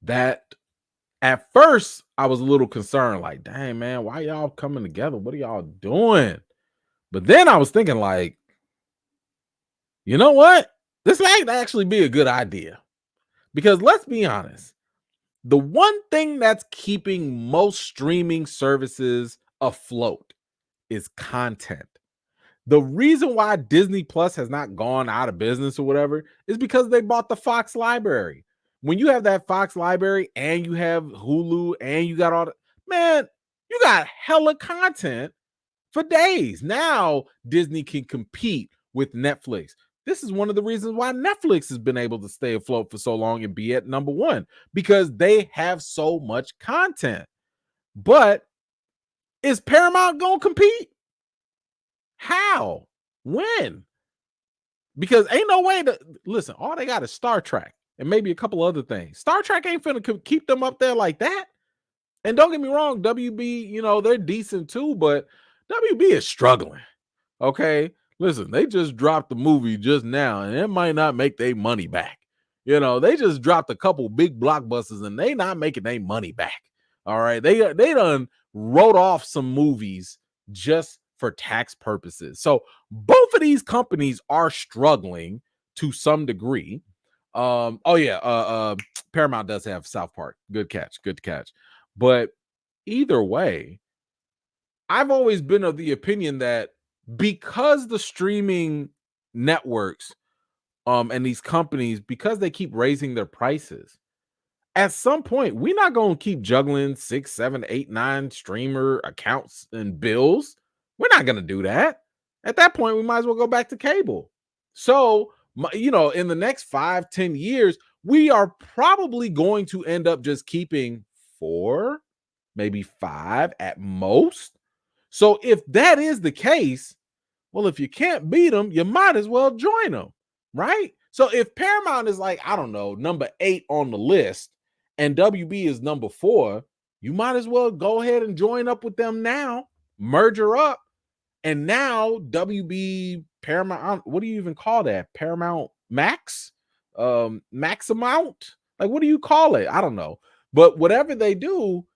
that at first I was a little concerned, like, dang man, why y'all coming together? What are y'all doing? But then I was thinking, like, you know what? This might actually be a good idea. Because let's be honest, the one thing that's keeping most streaming services afloat is content. The reason why Disney Plus has not gone out of business or whatever is because they bought the Fox library. When you have that Fox library and you have Hulu and you got all the, man, you got hella content for days. Now Disney can compete with Netflix. This is one of the reasons why Netflix has been able to stay afloat for so long and be at number one, because they have so much content. But is Paramount going to compete? How? When? Because ain't no way to listen. All they got is Star Trek and maybe a couple other things. Star Trek ain't finna keep them up there like that. And don't get me wrong, WB, they're decent too, but WB is struggling. Okay. Listen, they just dropped the movie just now, and it might not make their money back. They just dropped a couple big blockbusters and they not making their money back. All right. They done wrote off some movies just for tax purposes. So both of these companies are struggling to some degree. Paramount does have South Park. Good catch. But either way, I've always been of the opinion that because the streaming networks and these companies, because they keep raising their prices, at some point we're not going to keep juggling 6, 7, 8, 9 streamer accounts and bills. We're not going to do that. At that point, we might as well go back to cable. So, in the next 5-10 years, we are probably going to end up just keeping 4, maybe 5 at most. So if that is the case, well, if you can't beat them, you might as well join them, right? So if Paramount is like, I don't know, number 8 on the list and WB is number 4, you might as well go ahead and join up with them now, merger up, and now WB Paramount, what do you even call that? Paramount Max? Max amount? Like, what do you call it? I don't know. But whatever they do,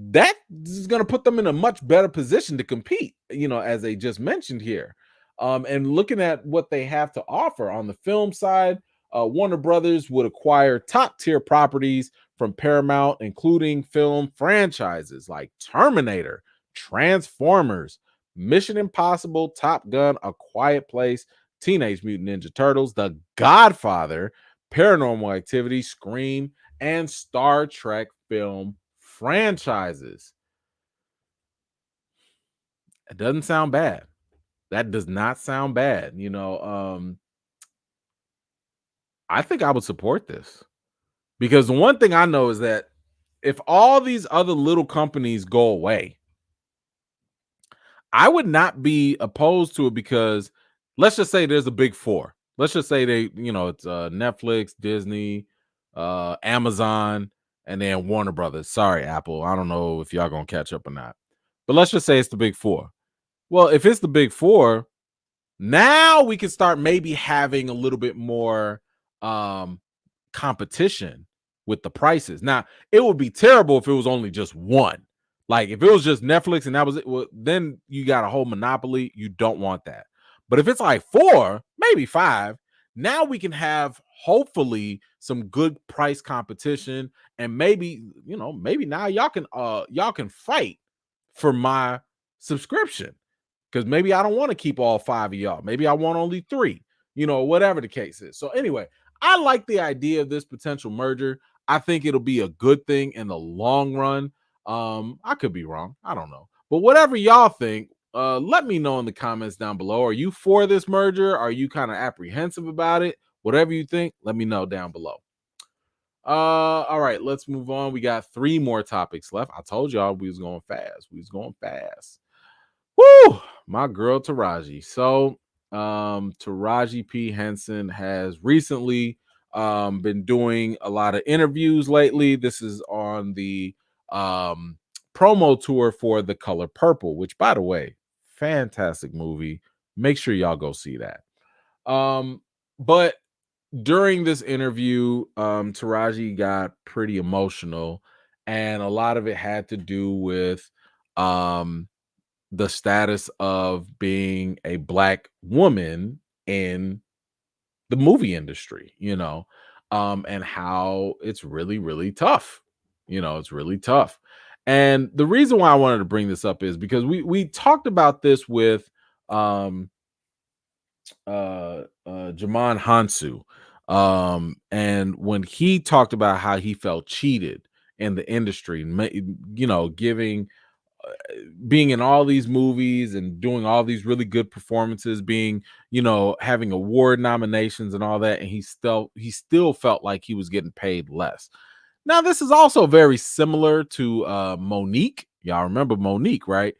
that is going to put them in a much better position to compete, as they just mentioned here. And looking at what they have to offer on the film side, Warner Brothers would acquire top tier properties from Paramount, including film franchises like Terminator, Transformers, Mission Impossible, Top Gun, A Quiet Place, Teenage Mutant Ninja Turtles, The Godfather, Paranormal Activity, Scream, and Star Trek film franchises. It doesn't sound bad. That does not sound bad. I think I would support this, because the one thing I know is that if all these other little companies go away, I would not be opposed to it, because let's just say there's a big 4. Let's just say it's Netflix, Disney, Amazon, and then Warner Brothers. Sorry, Apple. I don't know if y'all gonna catch up or not. But let's just say it's the big 4. Well, if it's the big 4, now we can start maybe having a little bit more competition with the prices. Now, it would be terrible if it was only just one. Like if it was just Netflix and that was it, well, then you got a whole monopoly. You don't want that. But if it's like 4, maybe 5, now we can have hopefully some good price competition, and maybe now y'all can fight for my subscription, because maybe I don't want to keep all 5 of y'all. Maybe I want only 3, whatever the case is. So anyway, I like the idea of this potential merger. I think it'll be a good thing in the long run. I could be wrong. I don't know. But whatever y'all think, let me know in the comments down below. Are you for this merger? Are you kind of apprehensive about it? Whatever you think, let me know down below. All right, let's move on. We got 3 more topics left. I told y'all we was going fast. Woo! My girl Taraji. So, Taraji P Henson has recently been doing a lot of interviews lately. This is on the promo tour for The Color Purple, which, by the way, fantastic movie. Make sure y'all go see that. Um, but during this interview, Taraji got pretty emotional, and a lot of it had to do with um the status of being a black woman in the movie industry, and how it's really, really tough. It's really tough. And the reason why I wanted to bring this up is because we talked about this with um Jamon Hansu. And when he talked about how he felt cheated in the industry, giving being in all these movies and doing all these really good performances, being, having award nominations and all that, and he still felt like he was getting paid less. Now, this is also very similar to Monique. Y'all remember Monique, right?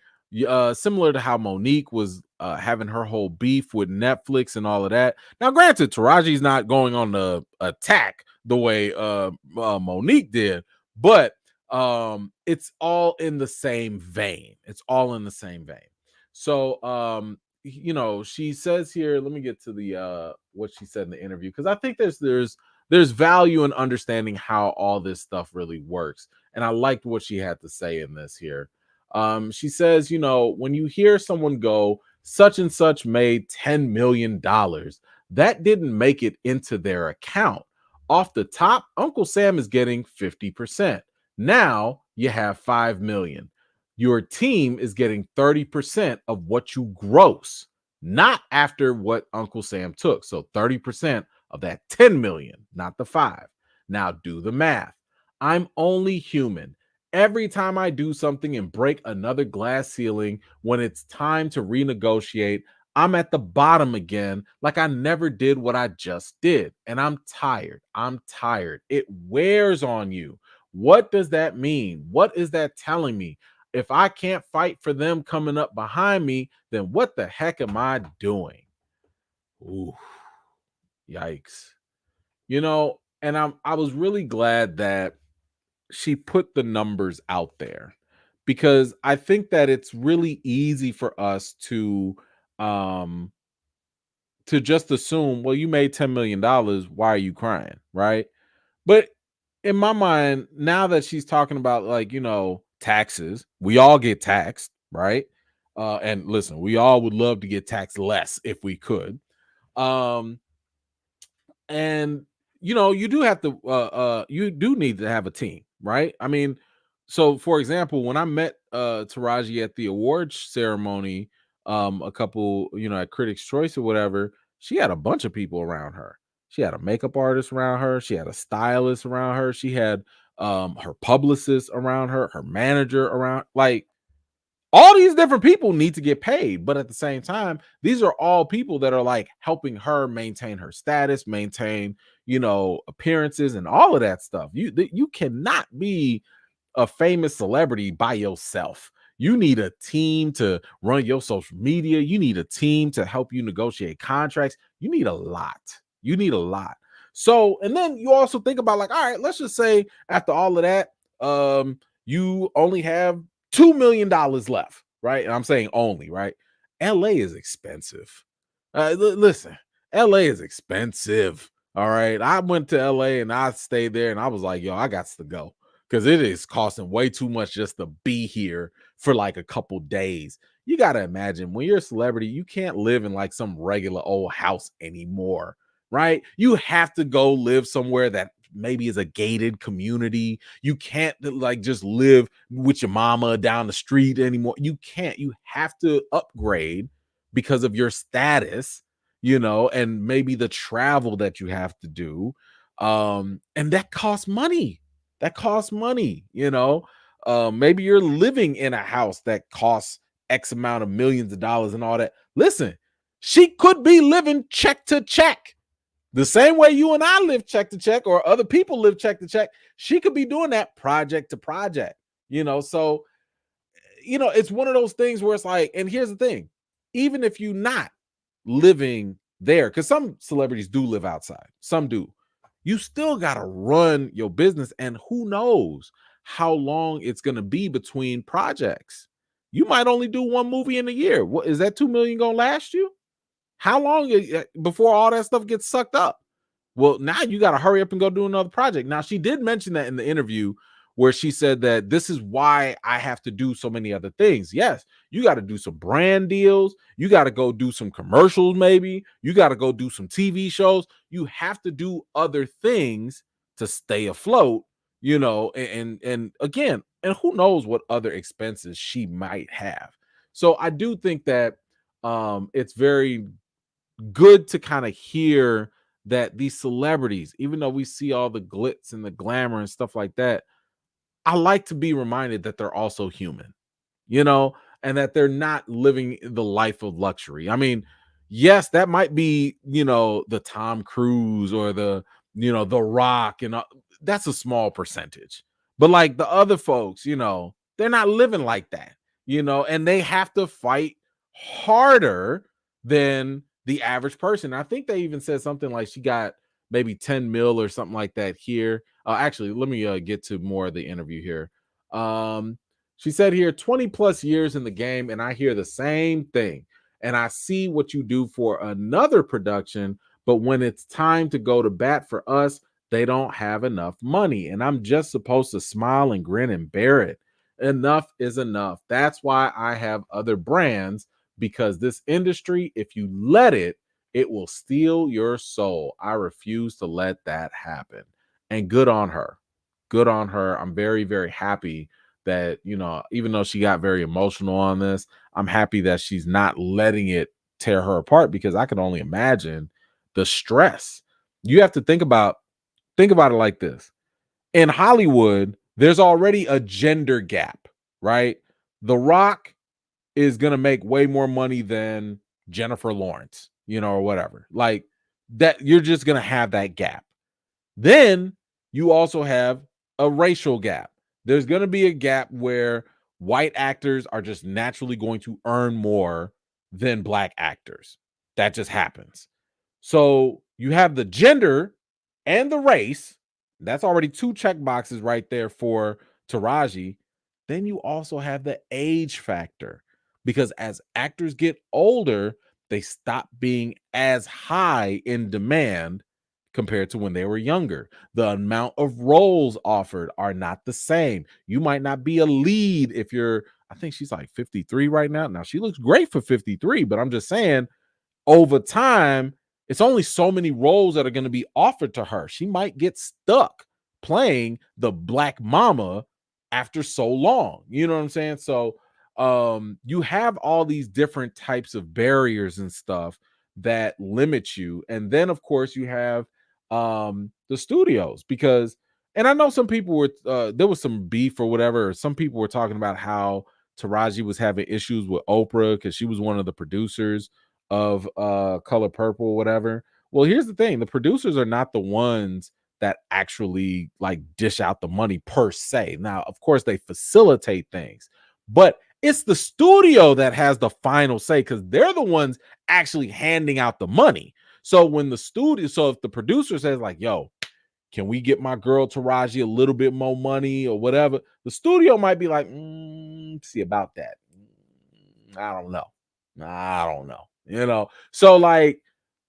Similar to how Monique was having her whole beef with Netflix and all of that. Now, granted, Taraji's not going on the attack the way Monique did, but it's all in the same vein. It's all in the same vein. So, she says here, let me get to the what she said in the interview, because I think there's value in understanding how all this stuff really works. And I liked what she had to say in this here. She says, when you hear someone go, such and such made $10 million, that didn't make it into their account. Off the top, Uncle Sam is getting 50%. Now you have 5 million. Your team is getting 30% of what you gross, not after what Uncle Sam took. So 30% of that 10 million, not the 5. Now do the math. I'm only human. Every time I do something and break another glass ceiling, when it's time to renegotiate, I'm at the bottom again, like I never did what I just did. And I'm tired. I'm tired. It wears on you. What does that mean? What is that telling me? If I can't fight for them coming up behind me, then what the heck am I doing? Ooh, yikes. And I was really glad that she put the numbers out there, because I think that it's really easy for us um to just assume, well, you made $10 million, why are you crying, right? But in my mind, now that she's talking about, like, taxes, we all get taxed, right? And listen, we all would love to get taxed less if we could. Um, and you do need to have a team, right? I mean, so for example, when I met Taraji at the awards ceremony, a couple, at Critics Choice or whatever, she had a bunch of people around her. She had a makeup artist around her, she had a stylist around her, she had her publicist around her, her manager around, like, all these different people need to get paid, but at the same time, these are all people that are like helping her maintain her status, maintain, appearances and all of that stuff. You cannot be a famous celebrity by yourself. You need a team to run your social media. You need a team to help you negotiate contracts. You need a lot. You need a lot. So, and then you also think about, like, all right, let's just say after all of that, you only have $2 million left, right? And I'm saying only, right? LA is expensive. Listen, LA is expensive. All right. I went to LA and I stayed there and I was like, yo, I got to go, because it is costing way too much just to be here for like a couple days. You got to imagine, when you're a celebrity, you can't live in like some regular old house anymore, right? You have to go live somewhere that maybe is a gated community. You can't like just live with your mama down the street anymore. You can't. You have to upgrade because of your status, and maybe the travel that you have to do. And that costs money. That costs money. Maybe you're living in a house that costs X amount of millions of dollars and all that. Listen, she could be living check to check. The same way you and I live check to check, or other people live check to check. She could be doing that project to project. So it's one of those things where it's like, and here's the thing, even if you're not living there, because some celebrities do live outside, some do, you still got to run your business, and who knows how long it's going to be between projects. You might only do one movie in a year. What is that? 2 million gonna last you? How long before all that stuff gets sucked up? Well, now you got to hurry up and go do another project. Now, she did mention that in the interview where she said that this is why I have to do so many other things. Yes, you got to do some brand deals. You got to go do some commercials, maybe. You got to go do some TV shows. You have to do other things to stay afloat, and again, and who knows what other expenses she might have. So I do think that it's very good to kind of hear that these celebrities, even though we see all the glitz and the glamour and stuff like that, I like to be reminded that they're also human, you know, and that they're not living the life of luxury. I mean, yes, that might be, the Tom Cruise or the Rock, and that's a small percentage. But like the other folks, they're not living like that, and they have to fight harder than the average person. I think they even said something like she got maybe 10 mil or something like that here. Actually, let me get to more of the interview here. She said here 20 plus years in the game, and I hear the same thing. And I see what you do for another production, but when it's time to go to bat for us, they don't have enough money. And I'm just supposed to smile and grin and bear it. Enough is enough. That's why I have other brands, because this industry, if you let it, it will steal your soul. I refuse to let that happen. And good on her. Good on her. I'm very, very happy that, even though she got very emotional on this, I'm happy that she's not letting it tear her apart, because I can only imagine the stress. You have to think about it like this. In Hollywood, there's already a gender gap, right? The Rock is going to make way more money than Jennifer Lawrence, or whatever. Like that, you're just going to have that gap. Then you also have a racial gap. There's going to be a gap where white actors are just naturally going to earn more than black actors. That just happens. So you have the gender and the race. That's already two check boxes right there for Taraji. Then you also have the age factor, because as actors get older, they stop being as high in demand compared to when they were younger. The amount of roles offered are not the same. You might not be a lead if you're, I think she's like 53 right now. Now she looks great for 53, but I'm just saying, over time, it's only so many roles that are going to be offered to her. She might get stuck playing the black mama after so long. You know what I'm saying? So you have all these different types of barriers and stuff that limit you. And then of course you have the studios, because, and I know some people were there was some beef or whatever, or some people were talking about how Taraji was having issues with Oprah because she was one of the producers of Color Purple or whatever. Well, here's the thing: the producers are not the ones that actually like dish out the money per se. Now, of course, they facilitate things, but it's the studio that has the final say, because they're the ones actually handing out the money. So when the studio, so if the producer says like, "Yo, can we get my girl Taraji a little bit more money or whatever?" The studio might be like, see about that. I don't know. I don't know. So like,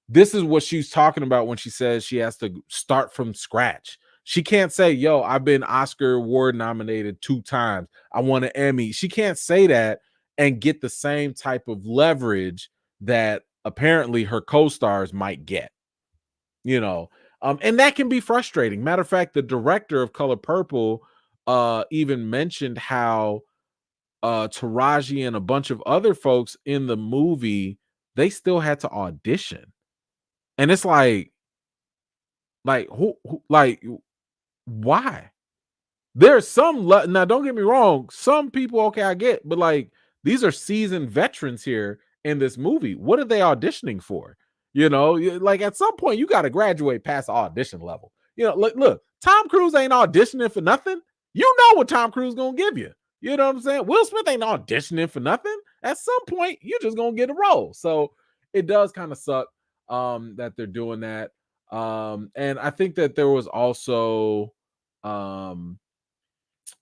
this is what she's talking about when she says she has to start from scratch. She can't say, "Yo, I've been Oscar award nominated 2 times. I won an Emmy." She can't say that and get the same type of leverage that apparently her co-stars might get, and that can be frustrating. Matter of fact, the director of Color Purple even mentioned how Taraji and a bunch of other folks in the movie, they still had to audition. And it's like who like why? There's some now, don't get me wrong, some people, okay, I get, but like these are seasoned veterans here in this movie. What are they auditioning for? Like at some point you got to graduate past the audition level. Look, Tom Cruise ain't auditioning for nothing. You know what Tom Cruise gonna give you. You know what I'm saying? Will Smith ain't auditioning for nothing. At some point, you're just gonna get a role. So it does kind of suck that they're doing that. And I think that there was also um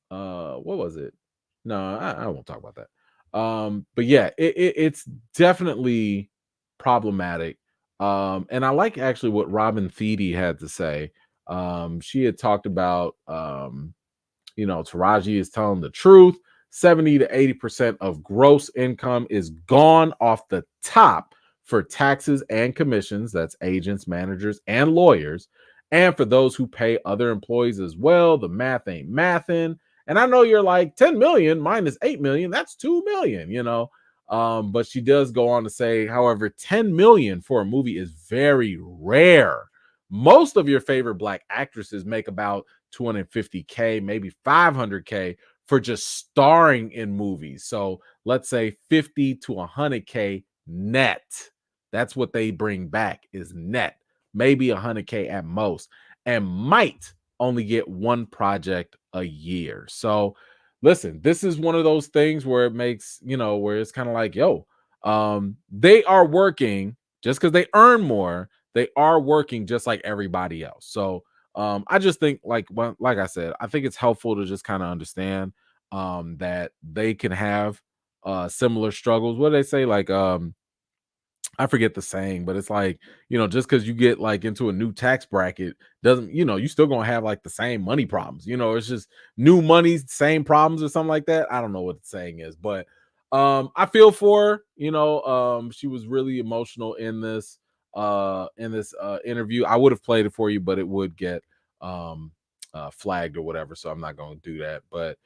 what was it? No, I won't talk about that. But yeah, it's definitely problematic. And I like actually what Robin Thede had to say. She had talked about Taraji is telling the truth. 70 to 80% of gross income is gone off the top for taxes and commissions. That's agents, managers, and lawyers. And for those who pay other employees as well, the math ain't mathin'. And I know you're like 10 million minus 8 million, that's 2 million. But she does go on to say, however, 10 million for a movie is very rare. Most of your favorite black actresses make about 250K, maybe 500K for just starring in movies. So let's say 50 to 100K net. That's what they bring back is net, maybe 100K at most, and might only get one project a year. So listen, this is one of those things where it makes, where it's kind of like, yo, they are working just because they earn more. They are working just like everybody else. So I just think, like I said, I think it's helpful to just kind of understand that they can have similar struggles. What do they say? Like I forget the saying, but it's like, just because you get like into a new tax bracket doesn't, you still gonna have like the same money problems. It's just new money, same problems or something like that. I don't know what the saying is, but I feel for her, she was really emotional in this interview. I would have played it for you, but it would get flagged or whatever, so I'm not gonna do that. But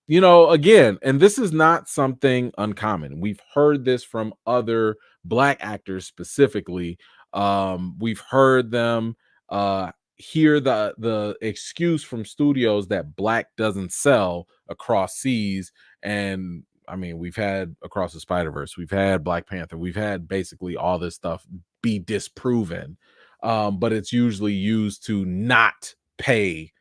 again, and this is not something uncommon. We've heard this from other black actors specifically. We've heard them hear the excuse from studios that black doesn't sell across seas. And I mean, we've had Across the Spider-Verse, we've had Black Panther, we've had basically all this stuff be disproven. But it's usually used to not pay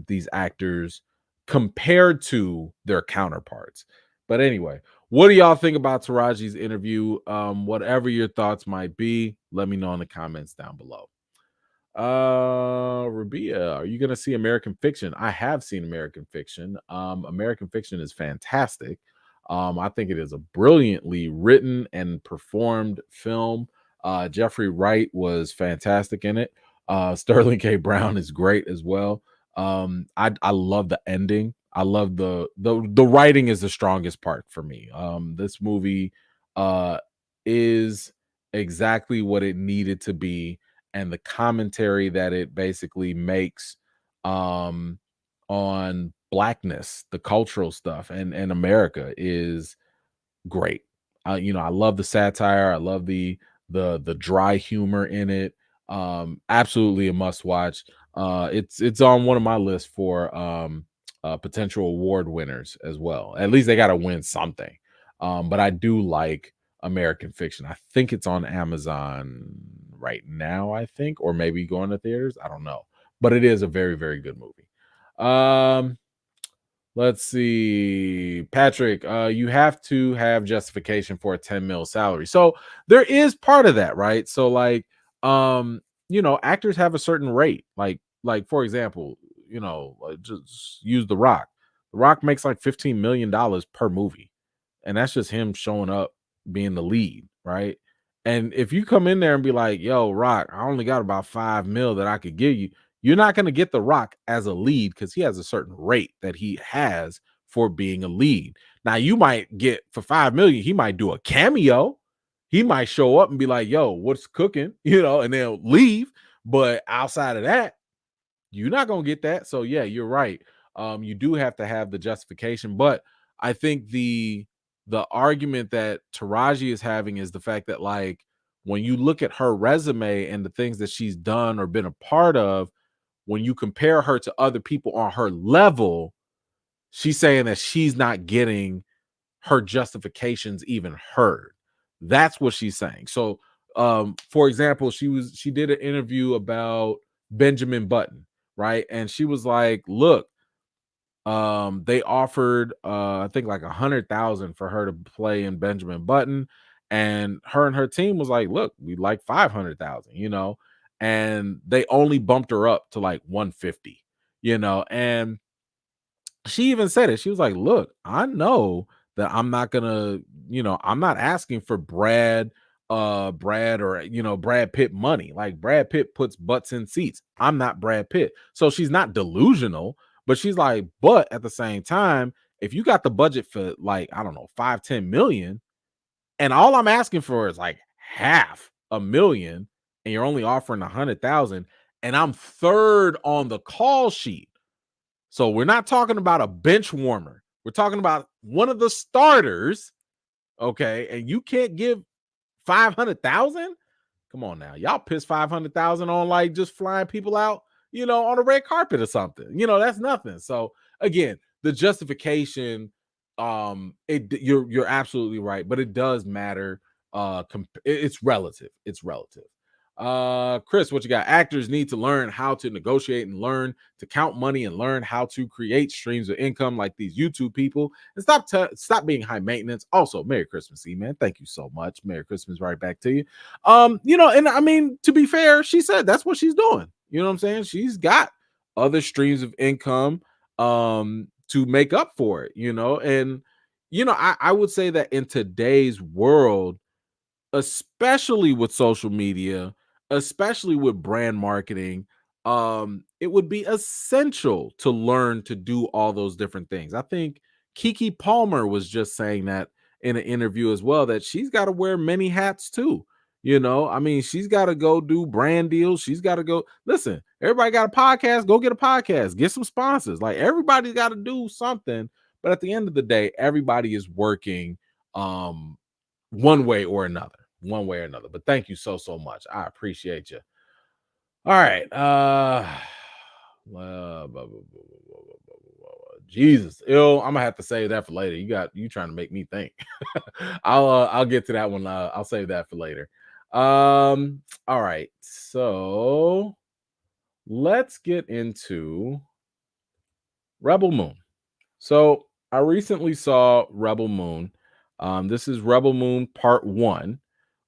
these actors compared to their counterparts. But anyway, what do y'all think about Taraji's interview? Whatever your thoughts might be, let me know in the comments down below. Rabia, are you gonna see American Fiction? I have seen American Fiction. American Fiction is fantastic. I think it is a brilliantly written and performed film. Jeffrey Wright was fantastic in it. Sterling K. Brown is great as well. I love the ending. I love the writing is the strongest part for me. This movie is exactly what it needed to be, and the commentary that it basically makes on blackness, the cultural stuff, and America is great. I love the satire. I love the dry humor in it. Absolutely a must watch. It's on one of my lists for potential award winners as well. At least they got to win something. But I do like American Fiction. I think it's on Amazon right now, I think, or maybe going to theaters. I don't know. But it is a very, very good movie. Let's see. Patrick, you have to have justification for a 10 mil salary. So there is part of that, right? So like actors have a certain rate. Like for example, just use The Rock. The Rock makes like $15 million per movie. And that's just him showing up being the lead, right? And if you come in there and be like, yo, Rock, I only got about 5 mil that I could give you, you're not going to get The Rock as a lead because he has a certain rate that he has for being a lead. Now, you might get for 5 million, he might do a cameo. He might show up and be like, yo, what's cooking? And they'll leave. But outside of that, you're not going to get that. So, yeah, you're right. You do have to have the justification. But I think the argument that Taraji is having is the fact that, like, when you look at her resume and the things that she's done or been a part of, when you compare her to other people on her level, she's saying that she's not getting her justifications even heard. That's what she's saying. So, for example, she did an interview about Benjamin Button, right? And she was like, look, they offered I think like 100,000 for her to play in Benjamin Button, and her team was like, look, we like 500,000, and they only bumped her up to like 150, and she even said it. She was like, look, I know that I'm not gonna, I'm not asking for Brad or Brad Pitt money. Like Brad Pitt puts butts in seats. I'm not Brad Pitt. So she's not delusional, but she's like, but at the same time, if you got the budget for like, I don't know, 5-10 million, and all I'm asking for is like half a million, and you're only offering 100,000, and I'm third on the call sheet. So we're not talking about a bench warmer. We're talking about one of the starters. Okay. And you can't give 500,000. Come on now. Y'all piss 500,000 on like just flying people out, on a red carpet or something. That's nothing. So again, the justification, you're absolutely right, but it does matter. It's relative. It's relative. Chris, what you got? Actors need to learn how to negotiate and learn to count money and learn how to create streams of income like these YouTube people, and stop being high maintenance. Also, Merry Christmas, man. Thank you so much. Merry Christmas right back to you. And I mean, to be fair, she said that's what she's doing. You know what I'm saying? She's got other streams of income to make up for it, and I would say that in today's world, especially with social media, especially with brand marketing, it would be essential to learn to do all those different things. I think Kiki Palmer was just saying that in an interview as well, that she's got to wear many hats too. I mean, she's got to go do brand deals. She's got to go listen. Everybody got a podcast. Go get a podcast, get some sponsors. Like everybody's got to do something. But at the end of the day, everybody is working one way or another. One way or another. But thank you so much. I appreciate you. All right. Jesus, I'm gonna have to save that for later. You trying to make me think. I'll get to that one. I'll save that for later. All right. So let's get into Rebel Moon. So I recently saw Rebel Moon. This is Rebel Moon Part 1.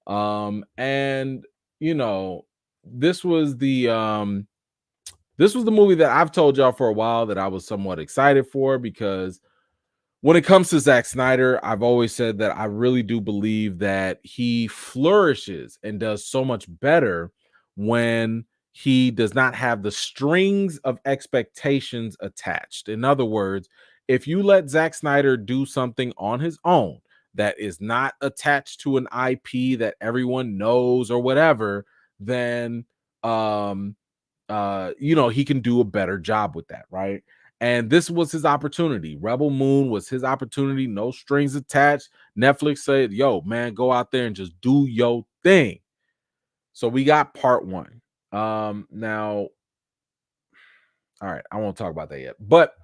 And this was the movie that I've told y'all for a while that I was somewhat excited for, because when it comes to Zack Snyder, I've always said that I really do believe that he flourishes and does so much better when he does not have the strings of expectations attached. In other words, if you let Zack Snyder do something on his own that is not attached to an IP that everyone knows or whatever, then he can do a better job with that, right? And this was his opportunity. Rebel Moon was his opportunity, no strings attached. Netflix said, yo, man, go out there and just do your thing. So we got Part 1. Now, all right, I won't talk about that yet, but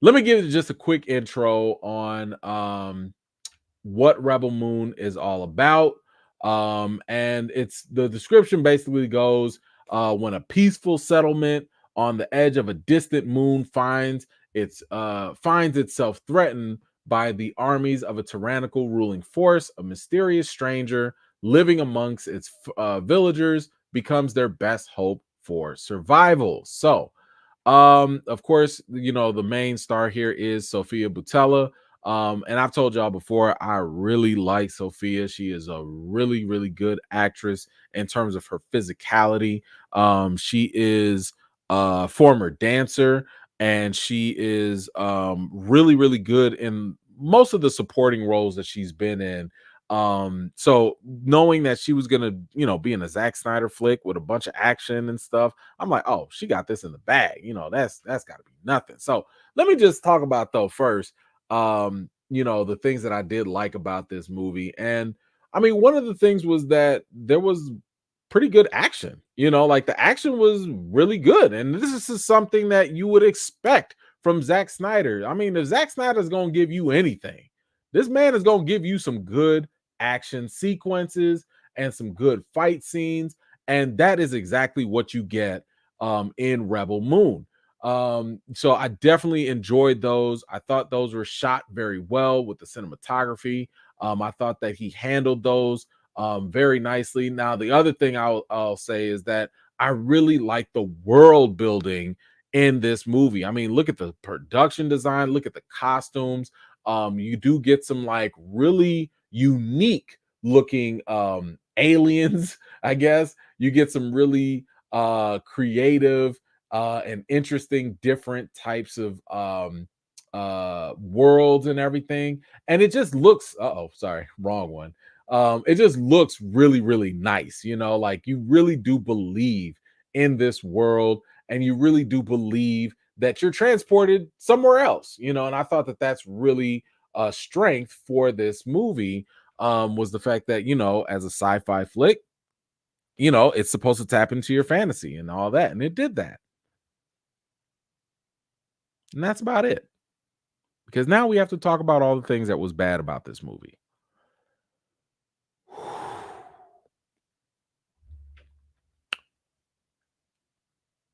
let me give you just a quick intro on what Rebel Moon is all about. And it's the description basically goes, when a peaceful settlement on the edge of a distant moon finds itself threatened by the armies of a tyrannical ruling force, a mysterious stranger living amongst its villagers becomes their best hope for survival. So, of course, the main star here is Sophia Boutella. And I've told y'all before, I really like Sophia. She is a really, really good actress in terms of her physicality. She is a former dancer, and she is really, really good in most of the supporting roles that she's been in. So knowing that she was gonna, be in a Zack Snyder flick with a bunch of action and stuff, I'm like, oh, she got this in the bag. That's gotta be nothing. So let me just talk about though first, the things that I did like about this movie. And I mean, one of the things was that there was pretty good action. Like the action was really good. And this is something that you would expect from Zack Snyder. I mean, if Zack Snyder is going to give you anything, this man is going to give you some good action sequences and some good fight scenes. And that is exactly what you get in Rebel Moon. So I definitely enjoyed those. I thought those were shot very well with the cinematography. I thought that he handled those very nicely. Now, the other thing I'll say is that I really like the world building in this movie. I mean, look at the production design, look at the costumes. You do get some like really unique looking aliens, I guess. You get some really creative and interesting different types of worlds and everything. And it just looks, oh, sorry, wrong one. It just looks really, really nice. Like you really do believe in this world, and you really do believe that you're transported somewhere else. And I thought that that's really a strength for this movie, was the fact that, as a sci-fi flick, it's supposed to tap into your fantasy and all that, and it did that. And that's about it. Because now we have to talk about all the things that was bad about this movie.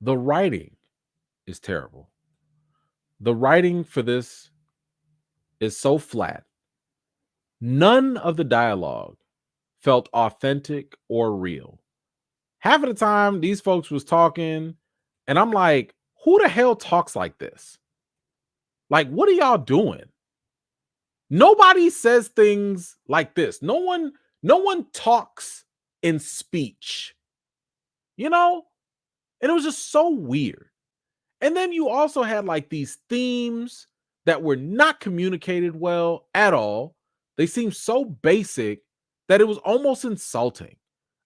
The writing is terrible. The writing for this is so flat. None of the dialogue felt authentic or real. Half of the time, these folks was talking, and I'm like, who the hell talks like this? Like, what are y'all doing? Nobody says things like this. No one talks in speech, you know? And it was just so weird. And then you also had like these themes that were not communicated well at all. They seemed so basic that it was almost insulting.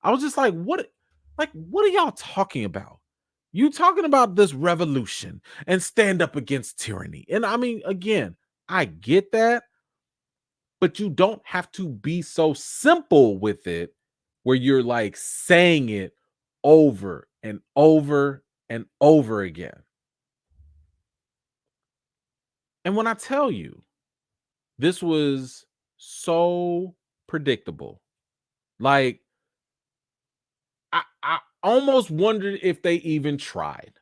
I was just like, what are y'all talking about? You talking about this revolution and stand up against tyranny. And I mean, again, I get that, but you don't have to be so simple with it where you're like saying it over and over and over again. And when I tell you, this was so predictable. Like I almost wondered if they even tried.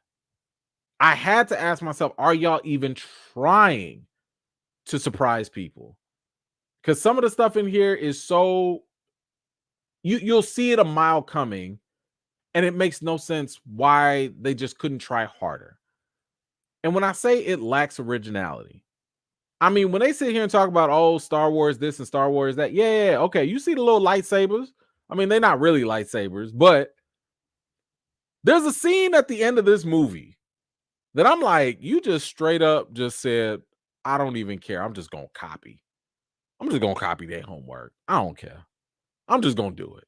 I had to ask myself, are y'all even trying to surprise people? Because some of the stuff in here is so you'll see it a mile coming, and it makes no sense why they just couldn't try harder. And when I say it lacks originality, I mean, when they sit here and talk about, oh, Star Wars this and Star Wars that, yeah, okay, you see the little lightsabers. I mean, they're not really lightsabers, but there's a scene at the end of this movie that I'm like, you just straight up just said, I don't even care. I'm just gonna copy. I'm just gonna copy their homework. I don't care. I'm just gonna do it.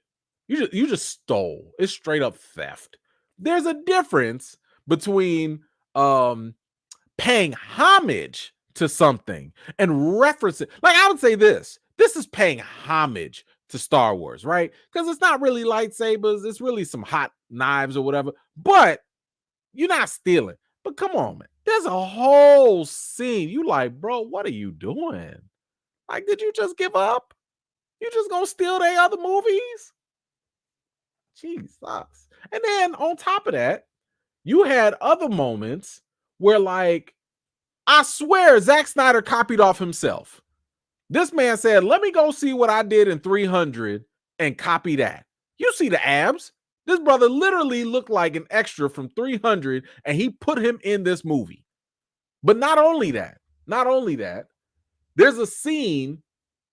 You just stole. It's straight up theft. There's a difference between paying homage to something and reference it. Like I would say this is paying homage to Star Wars, right? Because it's not really lightsabers, it's really some hot knives or whatever, but you're not stealing. But come on, man. There's a whole scene. You like, bro, what are you doing? Like, did you just give up? You just gonna steal their other movies? Jesus. And then on top of that, you had other moments where, like, I swear Zack Snyder copied off himself. This man said, let me go see what I did in 300 and copy that. You see the abs? This brother literally looked like an extra from 300, and he put him in this movie. But not only that, there's a scene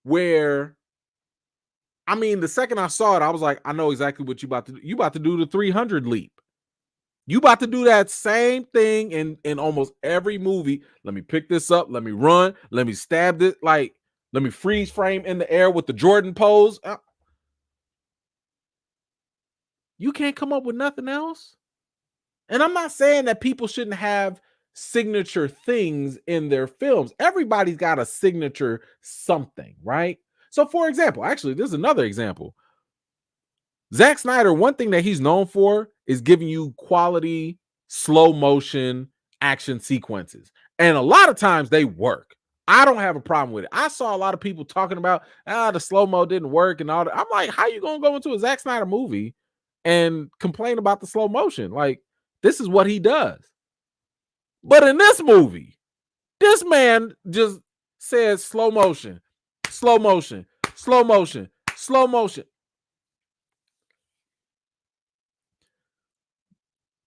where, I mean, the second I saw it, I was like, I know exactly what you about to do. You about to do the 300 leap. You about to do that same thing in almost every movie. Let me pick this up. Let me run. Let me stab this. Like, let me freeze frame in the air with the Jordan pose. You can't come up with nothing else. And I'm not saying that people shouldn't have signature things in their films. Everybody's got a signature something, right? So, for example, actually, this is another example. Zack Snyder, one thing that he's known for is giving you quality, slow motion action sequences. And a lot of times they work. I don't have a problem with it. I saw a lot of people talking about, the slow mo didn't work and all that. I'm like, how you going to go into a Zack Snyder movie and complain about the slow motion? Like, this is what he does. But in this movie, this man just says slow motion, slow motion, slow motion, slow motion.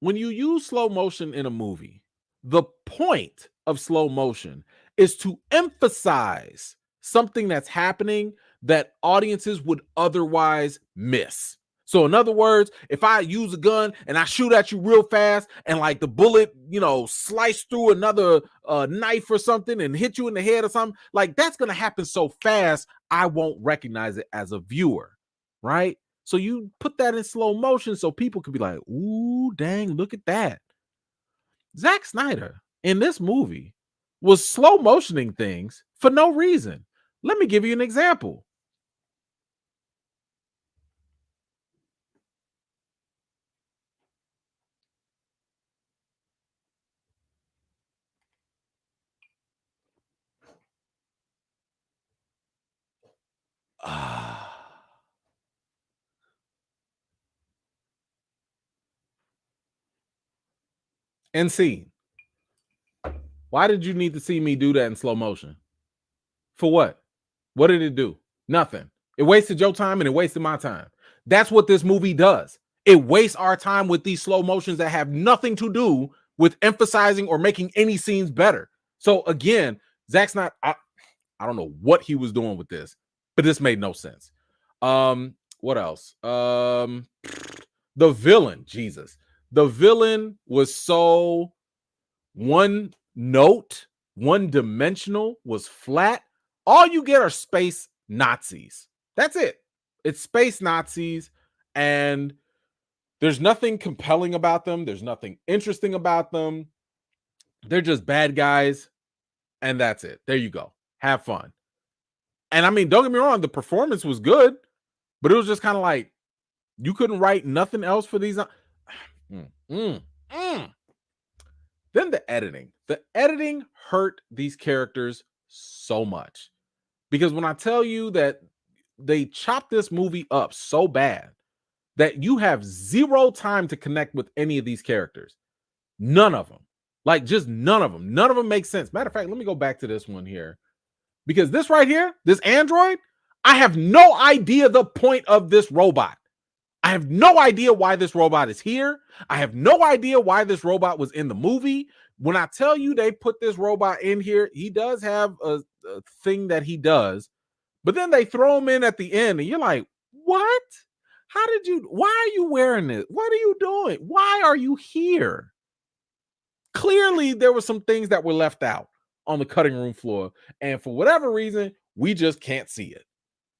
When you use slow motion in a movie, the point of slow motion is to emphasize something that's happening that audiences would otherwise miss. So, in other words, if I use a gun and I shoot at you real fast and like the bullet, slice through another knife or something and hit you in the head or something, like that's going to happen so fast, I won't recognize it as a viewer, right? So, you put that in slow motion so people could be like, ooh, dang, look at that. Zack Snyder in this movie was slow motioning things for no reason. Let me give you an example. And see, why did you need to see me do that in slow motion? For what? What did it do? Nothing. It wasted your time and it wasted my time. That's what this movie does. It wastes our time with these slow motions that have nothing to do with emphasizing or making any scenes better. So again, Zack Snyder, I don't know what he was doing with this, but this made no sense. What else? The villain, Jesus. The villain was so one note, one dimensional, was flat. All you get are space Nazis. That's it. It's space Nazis, and there's nothing compelling about them. There's nothing interesting about them. They're just bad guys, and that's it. There you go. Have fun. And I mean, don't get me wrong, the performance was good, but it was just kind of like you couldn't write nothing else for these. Then the editing. The editing hurt these characters so much. Because when I tell you that they chopped this movie up so bad that you have zero time to connect with any of these characters. None of them. Like, just none of them. None of them make sense. Matter of fact, let me go back to this one here. Because this right here, this android, I have no idea the point of this robot. I have no idea why this robot is here. I have no idea why this robot was in the movie. When I tell you they put this robot in here, he does have a thing that he does, but then they throw him in at the end and you're like, what? Why are you wearing this? What are you doing? Why are you here? Clearly, there were some things that were left out on the cutting room floor. And for whatever reason, we just can't see it.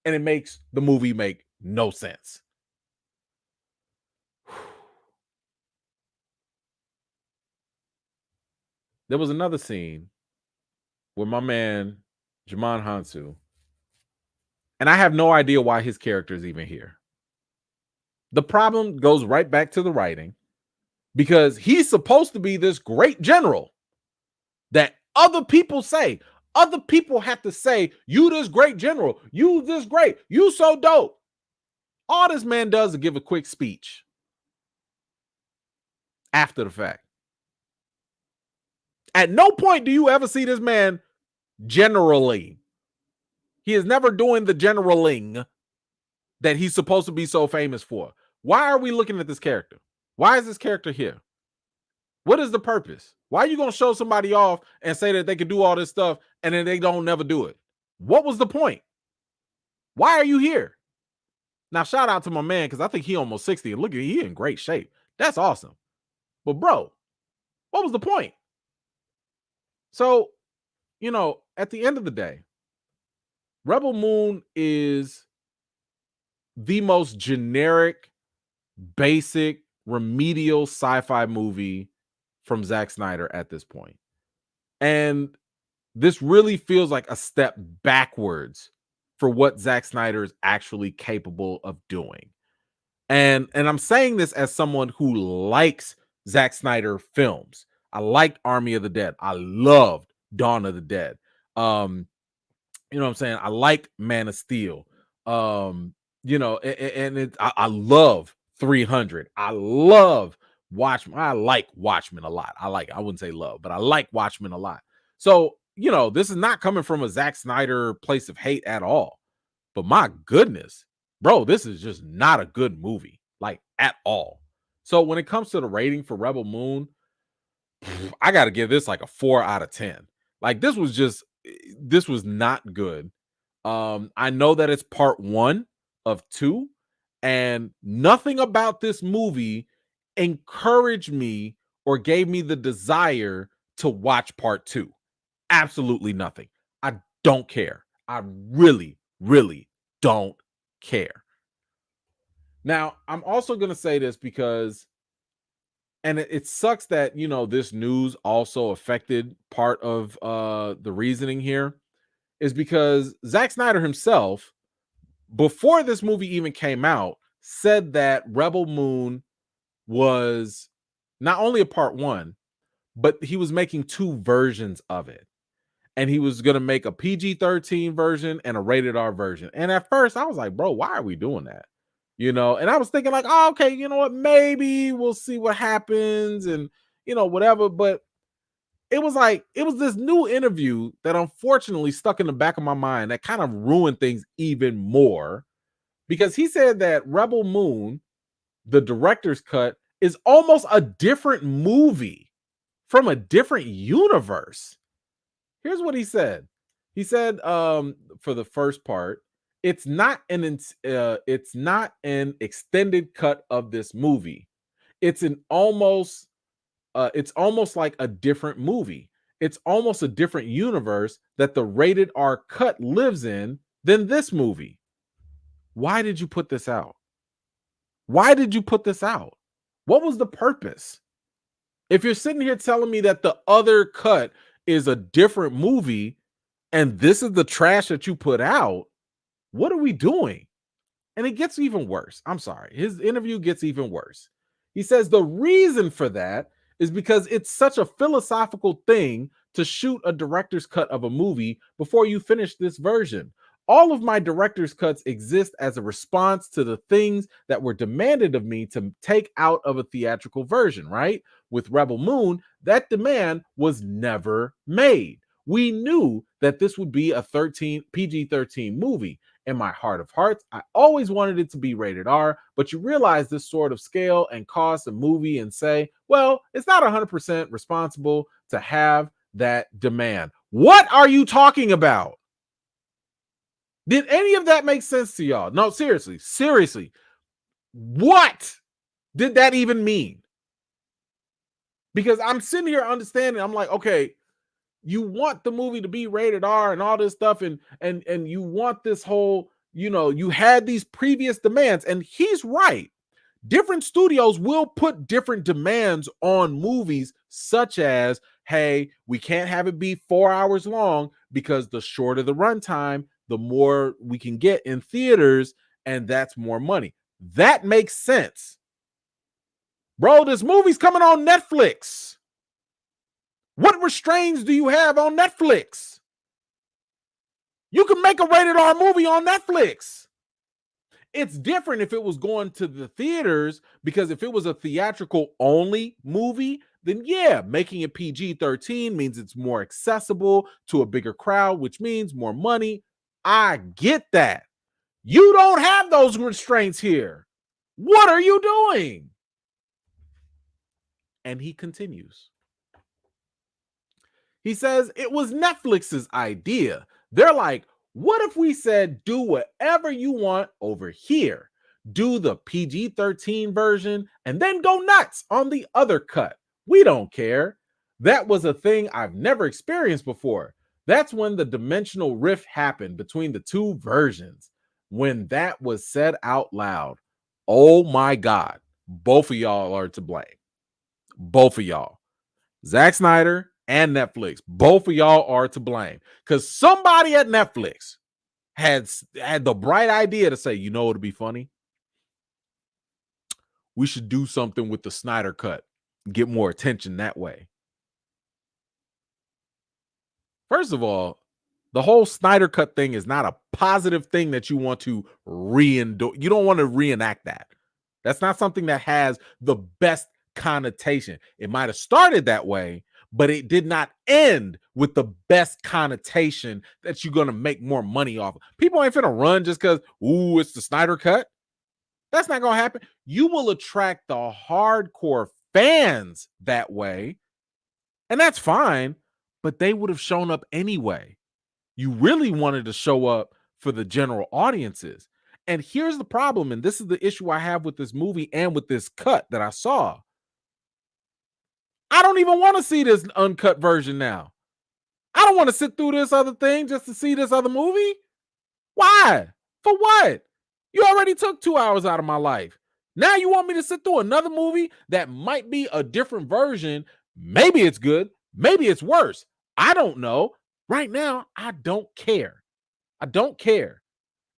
And it makes the movie make no sense. There was another scene where my man, Jamon Hansu, and I have no idea why his character is even here. The problem goes right back to the writing because he's supposed to be this great general that other people have to say, you this great general, you this great, you so dope. All this man does is give a quick speech after the fact. At no point do you ever see this man generally. He is never doing the generaling that he's supposed to be so famous for. Why are we looking at this character? Why is this character here? What is the purpose? Why are you going to show somebody off and say that they can do all this stuff and then they don't never do it? What was the point? Why are you here? Now, shout out to my man because I think he almost 60 and look at he in great shape. That's awesome. But bro, what was the point? So, at the end of the day, Rebel Moon is the most generic, basic, remedial sci-fi movie from Zack Snyder at this point. And this really feels like a step backwards for what Zack Snyder is actually capable of doing. And I'm saying this as someone who likes Zack Snyder films. I liked Army of the Dead. I loved Dawn of the Dead. You know what I'm saying? I like Man of Steel. I love 300. I love Watchmen. I like Watchmen a lot. I wouldn't say love, but I like Watchmen a lot. So, this is not coming from a Zack Snyder place of hate at all. But my goodness, bro, this is just not a good movie, like at all. So when it comes to the rating for Rebel Moon, I got to give this like a 4 out of 10. Like this was not good. I know that it's part 1 of 2, and nothing about this movie encouraged me or gave me the desire to watch part 2. Absolutely nothing. I don't care. I really, really don't care. Now, I'm also going to say this because, and it sucks that, this news also affected part of the reasoning here, is because Zack Snyder himself, before this movie even came out, said that Rebel Moon was not only a part 1, but he was making 2 versions of it. And he was going to make a PG-13 version and a rated R version. And at first I was like, bro, why are we doing that? And I was thinking like, oh, okay, you know what? Maybe we'll see what happens and, whatever. But it was this new interview that unfortunately stuck in the back of my mind that kind of ruined things even more, because he said that Rebel Moon, the director's cut, is almost a different movie from a different universe. Here's what he said. He said, for the first part, it's not an extended cut of this movie. It's almost like a different movie. It's almost a different universe that the rated R cut lives in than this movie. Why did you put this out? Why did you put this out? What was the purpose? If you're sitting here telling me that the other cut is a different movie and this is the trash that you put out, what are we doing? And it gets even worse. I'm sorry. His interview gets even worse. He says the reason for that is because it's such a philosophical thing to shoot a director's cut of a movie before you finish this version. All of my director's cuts exist as a response to the things that were demanded of me to take out of a theatrical version, right? With Rebel Moon, that demand was never made. We knew that this would be a PG-13 movie. In my heart of hearts, I always wanted it to be rated R, but you realize this sort of scale and cost a movie and say, well, it's not 100% responsible to have that demand. What are you talking about? Did any of that make sense to y'all? No, seriously. What did that even mean? Because I'm sitting here understanding, I'm like, okay, you want the movie to be rated R and all this stuff, and you want this whole, you had these previous demands, and he's right. Different studios will put different demands on movies, such as, hey, we can't have it be 4 hours long because the shorter the runtime, the more we can get in theaters, and that's more money. That makes sense. Bro, this movie's coming on Netflix. What restraints do you have on Netflix? You can make a rated R movie on Netflix. It's different if it was going to the theaters, because if it was a theatrical only movie, then yeah, making it PG-13 means it's more accessible to a bigger crowd, which means more money. I get that. You don't have those restraints here. What are you doing? And he continues. He says it was Netflix's idea. They're like, what if we said, do whatever you want over here? Do the PG-13 version and then go nuts on the other cut. We don't care. That was a thing I've never experienced before. That's when the dimensional rift happened between the 2 versions. When that was said out loud, oh my God, both of y'all are to blame. Both of y'all. Zack Snyder and Netflix, both of y'all are to blame, because somebody at Netflix had the bright idea to say, you know, it'd be funny. We should do something with the Snyder cut, get more attention that way. First of all, the whole Snyder cut thing is not a positive thing that you want to re-endorse. You don't want to reenact that. That's not something that has the best connotation. It might have started that way, but it did not end with the best connotation that you're going to make more money off of. People ain't finna run just because, ooh, it's the Snyder cut. That's not going to happen. You will attract the hardcore fans that way, and that's fine. but they would have shown up anyway. You really wanted to show up for the general audiences. And here's the problem, and this is the issue I have with this movie and with this cut that I saw. I don't even want to see this uncut version now. I don't want to sit through this other thing just to see this other movie. Why? For what? You already took 2 hours out of my life. Now you want me to sit through another movie that might be a different version. Maybe it's good. Maybe it's worse. I don't know. Right now, I don't care. I don't care.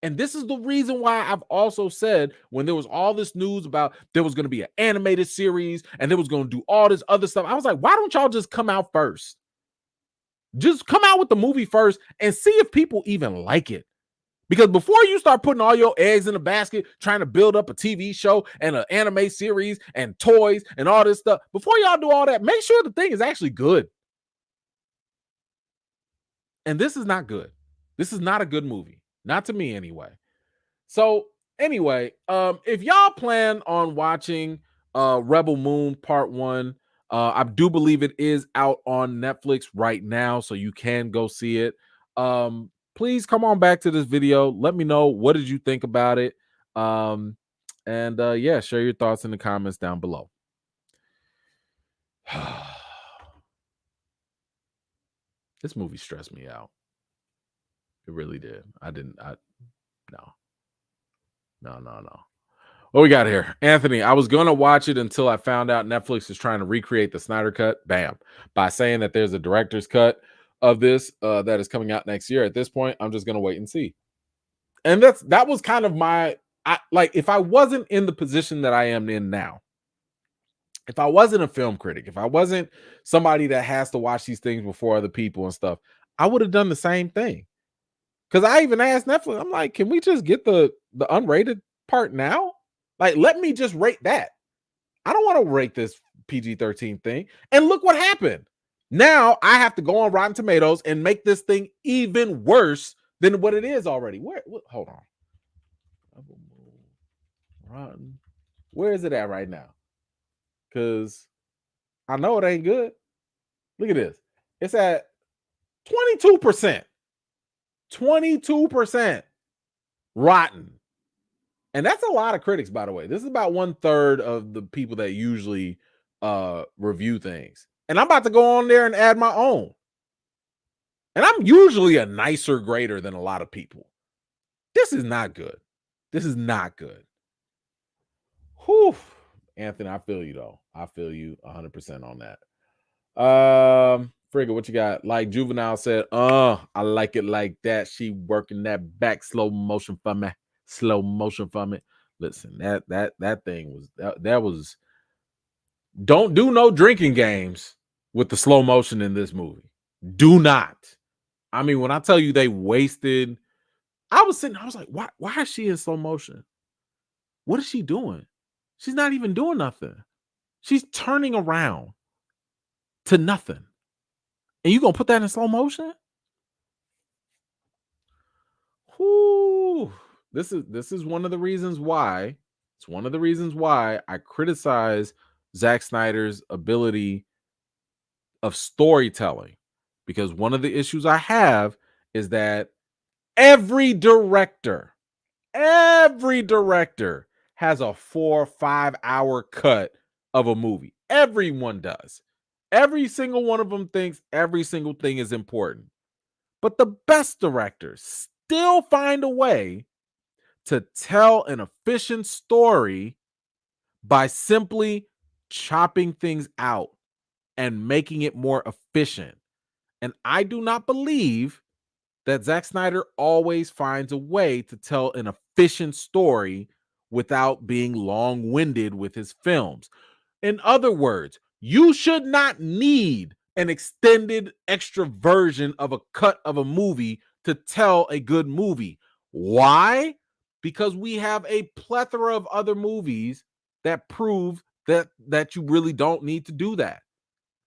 And this is the reason why I've also said when there was all this news about there was going to be an animated series and they was going to do all this other stuff. I was like, why don't y'all just come out first? Just come out with the movie first and see if people even like it. Because before you start putting all your eggs in a basket, trying to build up a TV show and an anime series and toys and all this stuff, before y'all do all that, make sure the thing is actually good. And this is not good. This is not a good movie. Not to me anyway. So anyway, if y'all plan on watching Rebel Moon Part 1, I do believe it is out on Netflix right now, so you can go see it. Please come on back to this video. Let me know, what did you think about it? And yeah, share your thoughts in the comments down below. This movie stressed me out. It really did. No. What we got here? Anthony, I was going to watch it until I found out Netflix is trying to recreate the Snyder Cut. Bam. By saying that there's a director's cut of this that is coming out next year. At this point, I'm just going to wait and see. And that was kind of if I wasn't in the position that I am in now, if I wasn't a film critic, if I wasn't somebody that has to watch these things before other people and stuff, I would have done the same thing. Because I even asked Netflix, I'm like, can we just get the unrated part now? Like, let me just rate that. I don't want to rate this PG-13 thing. And look what happened. Now I have to go on Rotten Tomatoes and make this thing even worse than what it is already. Hold on. Rotten. Where is it at right now? Because I know it ain't good. Look at this. It's at 22%. 22% rotten. And that's a lot of critics, by the way. This is about 1/3 of the people that usually review things. And I'm about to go on there and add my own. And I'm usually a nicer grader than a lot of people. This is not good. This is not good. Whew. Anthony, I feel you though. I feel you 100% on that. Frigga, what you got? Like Juvenile said, I like it like that. She working that back slow motion for me. Slow motion for me. Listen, that thing was that was, don't do no drinking games with the slow motion in this movie. Do not. I mean, when I tell you they wasted, I was like, why is she in slow motion? What is she doing? She's not even doing nothing. She's turning around to nothing. And you gonna put that in slow motion? Whoo. This is one of the reasons why. It's one of the reasons why I criticize Zack Snyder's ability of storytelling. Because one of the issues I have is that every director has a 4 or 5 hour cut of a movie. Everyone does. Every single one of them thinks every single thing is important. But the best directors still find a way to tell an efficient story by simply chopping things out and making it more efficient. And I do not believe that Zack Snyder always finds a way to tell an efficient story without being long-winded with his films. In other words, you should not need an extended extra version of a cut of a movie to tell a good movie. Why? Because we have a plethora of other movies that prove that you really don't need to do that.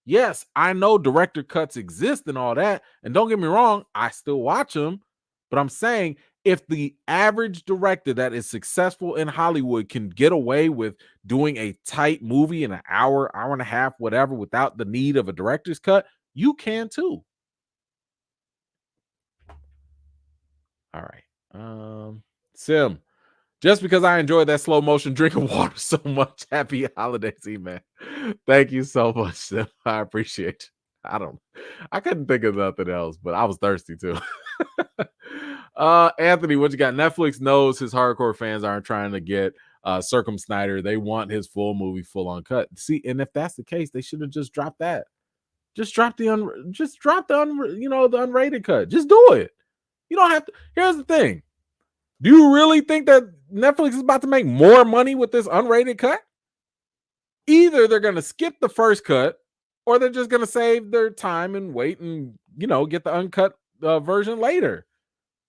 Yes, I know director cuts exist and all that. And don't get me wrong, I still watch them. But I'm saying if the average director that is successful in Hollywood can get away with doing a tight movie in an hour, hour and a half, whatever, without the need of a director's cut, you can too. All right. Sim, just because I enjoyed that slow motion drink of water so much. Happy holidays, man. Thank you so much, Sim. I appreciate you. I couldn't think of nothing else, but I was thirsty too. Anthony, what you got? Netflix knows his hardcore fans aren't trying to get Circum Snyder. They want his full movie, full uncut. See, and if that's the case, they should have just dropped that. Just drop the unrated cut. Just do it. You don't have to. Here's the thing. Do you really think that Netflix is about to make more money with this unrated cut? Either they're going to skip the first cut, or they're just going to save their time and wait and get the uncut version later.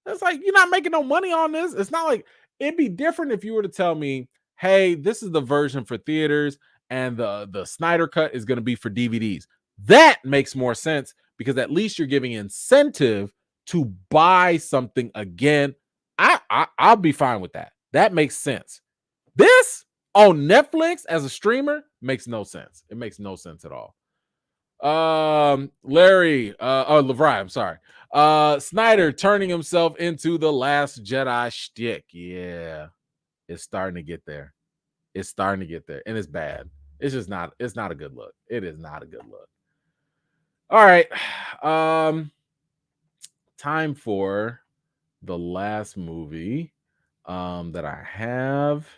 It's like you're not making no money on this. It's not like it'd be different if you were to tell me, "Hey, this is the version for theaters, and the Snyder cut is going to be for DVDs." That makes more sense because at least you're giving incentive to buy something again. I'll be fine with that. That makes sense. This on Netflix as a streamer makes no sense. It makes no sense at all. Larry, Levry, I'm sorry. Snyder turning himself into the Last Jedi shtick. Yeah, it's starting to get there. It's starting to get there, and it's bad. It's not a good look. It is not a good look. All right. Time for the last movie that I have.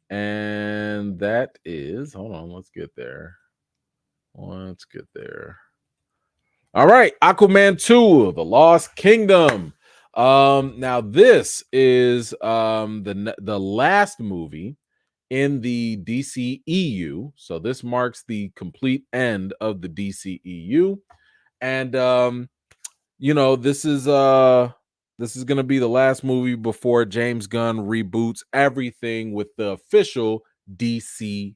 And that is, hold on, let's get there. Let's get there. All right, Aquaman 2, The Lost Kingdom. Now this is the last movie in the DCEU. So this marks the complete end of the DCEU. And this is going to be the last movie before James Gunn reboots everything with the official DCU.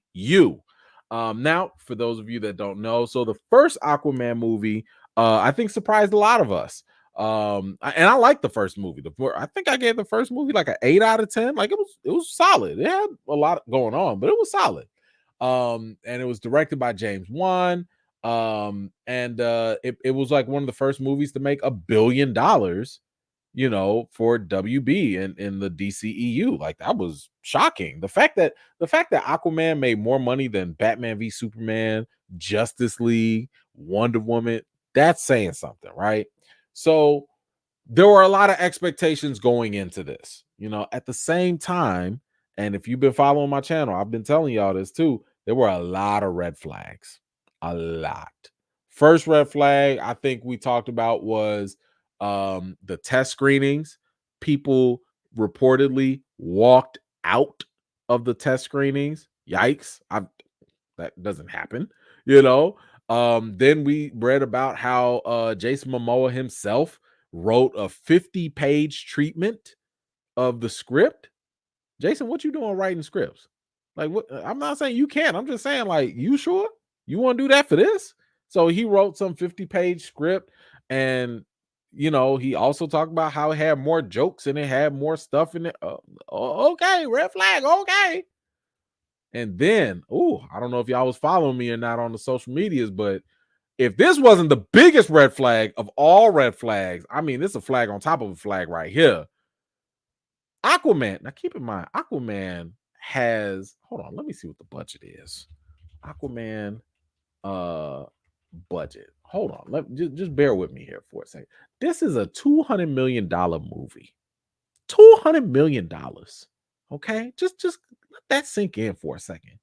Now, for those of you that don't know, so the first Aquaman movie, I think surprised a lot of us. And I like the first movie. I think I gave the first movie like an 8 out of 10. Like it was solid. It had a lot going on, but it was solid. And it was directed by James Wan. And it was like one of the first movies to make $1 billion, for WB in the DCEU. Like that was shocking. The fact that Aquaman made more money than Batman v Superman, Justice League, Wonder Woman, that's saying something, right? So there were a lot of expectations going into this, at the same time. And if you've been following my channel, I've been telling y'all this too. There were a lot of red flags, a lot. First red flag I think we talked about was the test screenings. People reportedly walked out of the test screenings. Yikes. That doesn't happen, then we read about how Jason Momoa himself wrote a 50-page treatment of the script. Jason, what you doing writing scripts? Like, what? I'm not saying you can't. I'm just saying, like, you sure you want to do that for this? So he wrote some 50-page script, and he also talked about how it had more jokes and it had more stuff in it. Okay, red flag. Okay. And then, I don't know if y'all was following me or not on the social medias, but if this wasn't the biggest red flag of all red flags, I mean, this is a flag on top of a flag right here. Aquaman. Now, keep in mind, Aquaman has. Hold on, let me see what the budget is. Aquaman, budget. Hold on, just bear with me here for a second. This is a $200 million movie. $200 million. Okay, just let that sink in for a second.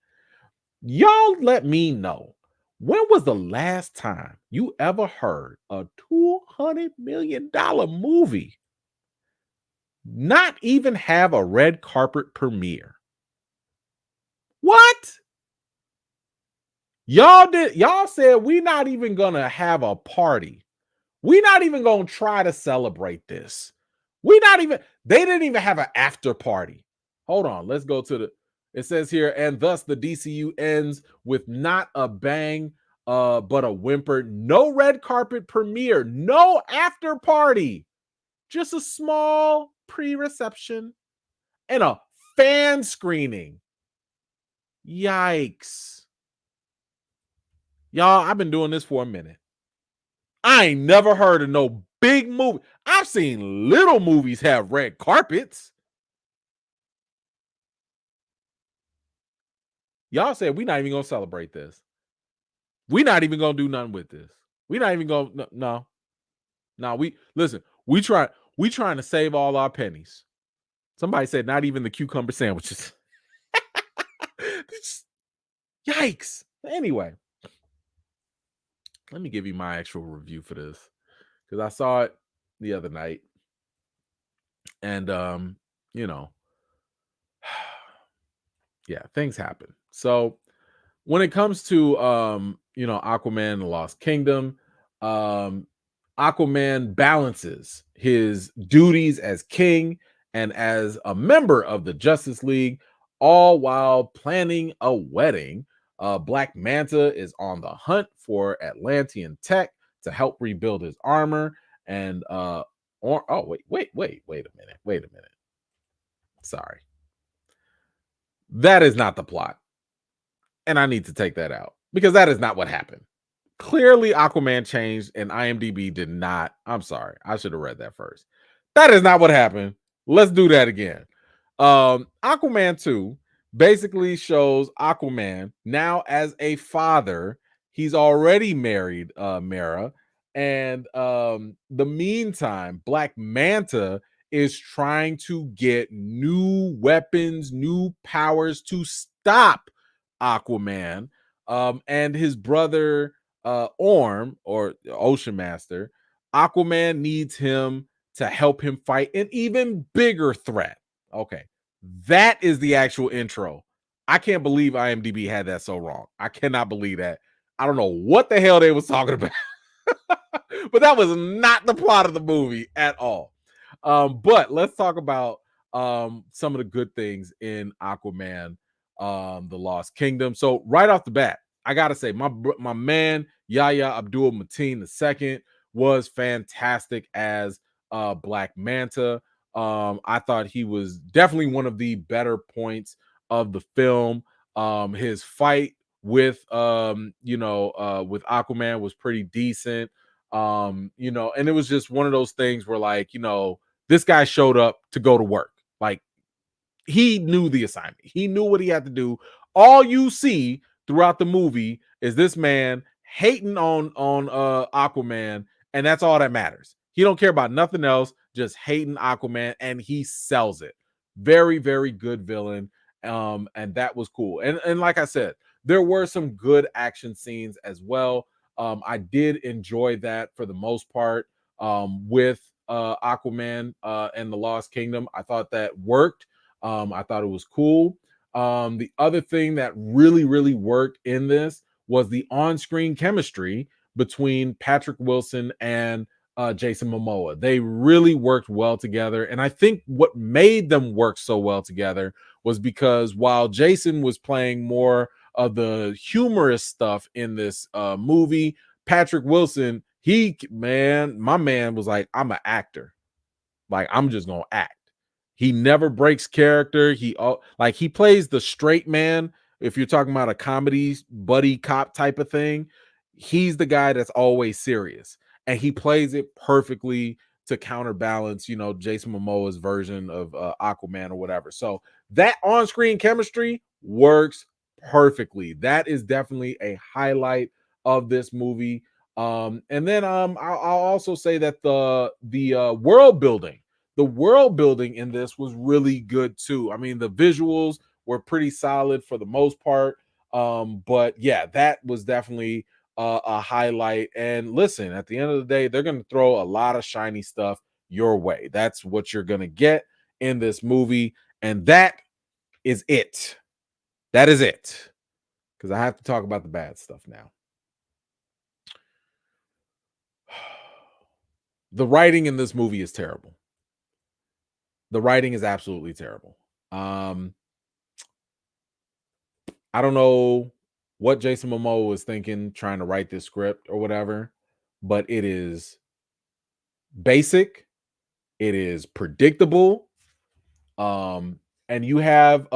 Y'all, let me know. When was the last time you ever heard a $200 million movie not even have a red carpet premiere? What? Y'all said we not even gonna have a party. We not even gonna try to celebrate this. They didn't even have an after party. Hold on, let's go to it says here, and thus the DCU ends with not a bang, but a whimper. No red carpet premiere, no after party, just a small pre-reception and a fan screening. Yikes. Y'all, I've been doing this for a minute. I ain't never heard of no big movie. I've seen little movies have red carpets. Y'all said we're not even gonna celebrate this. We're not even gonna do nothing with this. We're not even gonna no. We listen. We trying to save all our pennies. Somebody said not even the cucumber sandwiches. Yikes. Anyway, let me give you my actual review for this because I saw it the other night, and you know, yeah, things happen. So when it comes to Aquaman and the Lost Kingdom, um Aquaman balances his duties as king and as a member of the Justice League, all while planning a wedding. Black Manta is on the hunt for Atlantean tech to help rebuild his armor. And wait a minute. Sorry, that is not the plot, and I need to take that out because that is not what happened. Clearly, Aquaman changed, and IMDb did not. I'm sorry, I should have read that first. That is not what happened. Let's do that again. Aquaman 2 basically shows Aquaman now as a father. He's already married Mara, and the meantime, Black Manta is trying to get new weapons, new powers to stop Aquaman. And his brother Orm, or Ocean Master, Aquaman needs him to help him fight an even bigger threat. Okay, that is the actual intro. I can't believe IMDb had that so wrong. I cannot believe that. I don't know what the hell they was talking about, but that was not the plot of the movie at all. But let's talk about some of the good things in Aquaman, the Lost Kingdom. So right off the bat, I gotta say, my man Yahya Abdul Mateen II was fantastic as Black Manta. I thought he was definitely one of the better points of the film. His fight with with Aquaman was pretty decent. And it was just one of those things where, like, this guy showed up to go to work. Like, he knew the assignment. He knew what he had to do. All you see throughout the movie is this man hating on Aquaman, and that's all that matters. He don't care about nothing else, just hating Aquaman, and he sells it. Very, very good villain. And that was cool. And like I said, there were some good action scenes as well. I did enjoy that for the most part with Aquaman and the Lost Kingdom. I thought that worked. I thought it was cool. The other thing that really, really worked in this was the on-screen chemistry between Patrick Wilson and Jason Momoa. They really worked well together. And I think what made them work so well together was because while Jason was playing more of the humorous stuff in this movie, Patrick Wilson, my man was like, I'm an actor. Like, I'm just gonna act. He never breaks character. He plays the straight man. If you're talking about a comedy buddy cop type of thing, he's the guy that's always serious, and he plays it perfectly to counterbalance, Jason Momoa's version of Aquaman or whatever. So that on-screen chemistry works perfectly. That is definitely a highlight of this movie. And then I'll also say that the world building in this was really good too. I mean, the visuals were pretty solid for the most part. But yeah, that was definitely a highlight. And listen, at the end of the day, they're going to throw a lot of shiny stuff your way. That's what you're going to get in this movie. And that is it. That is it. Because I have to talk about the bad stuff now. The writing in this movie is terrible. The writing is absolutely terrible. I don't know what Jason Momoa was thinking trying to write this script or whatever, but it is basic. It is predictable. And you have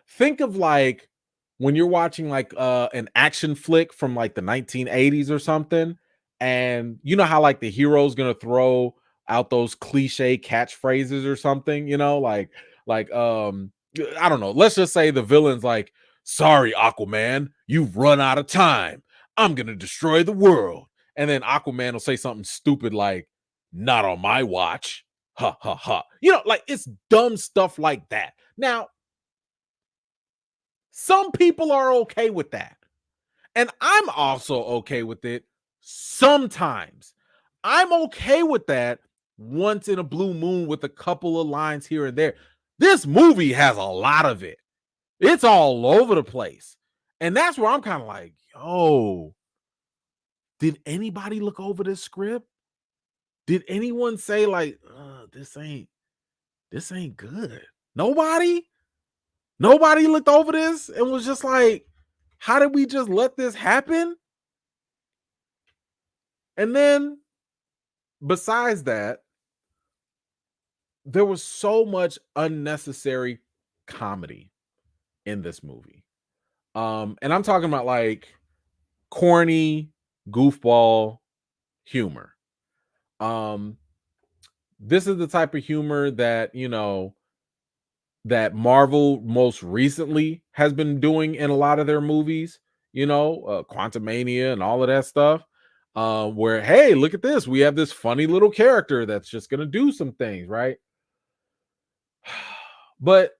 think of, like, when you're watching like an action flick from like the 1980s or something, and you know how like the hero's gonna throw out those cliche catchphrases or something, like I don't know. Let's just say the villain's like, "Sorry, Aquaman, you've run out of time. I'm gonna destroy the world." And then Aquaman will say something stupid like, "Not on my watch." Ha ha ha. Like it's dumb stuff like that. Now, some people are okay with that. And I'm also okay with it sometimes. I'm okay with that once in a blue moon with a couple of lines here and there. This movie has a lot of it. It's all over the place. And that's where I'm kind of like, yo, did anybody look over this script? Did anyone say like, this ain't good? Nobody? Nobody looked over this and was just like, how did we just let this happen? And then besides that, there was so much unnecessary comedy in this movie. And I'm talking about like corny goofball humor. Um, this is the type of humor that, that Marvel most recently has been doing in a lot of their movies, Quantumania and all of that stuff. Where, hey, look at this. We have this funny little character that's just going to do some things, right? But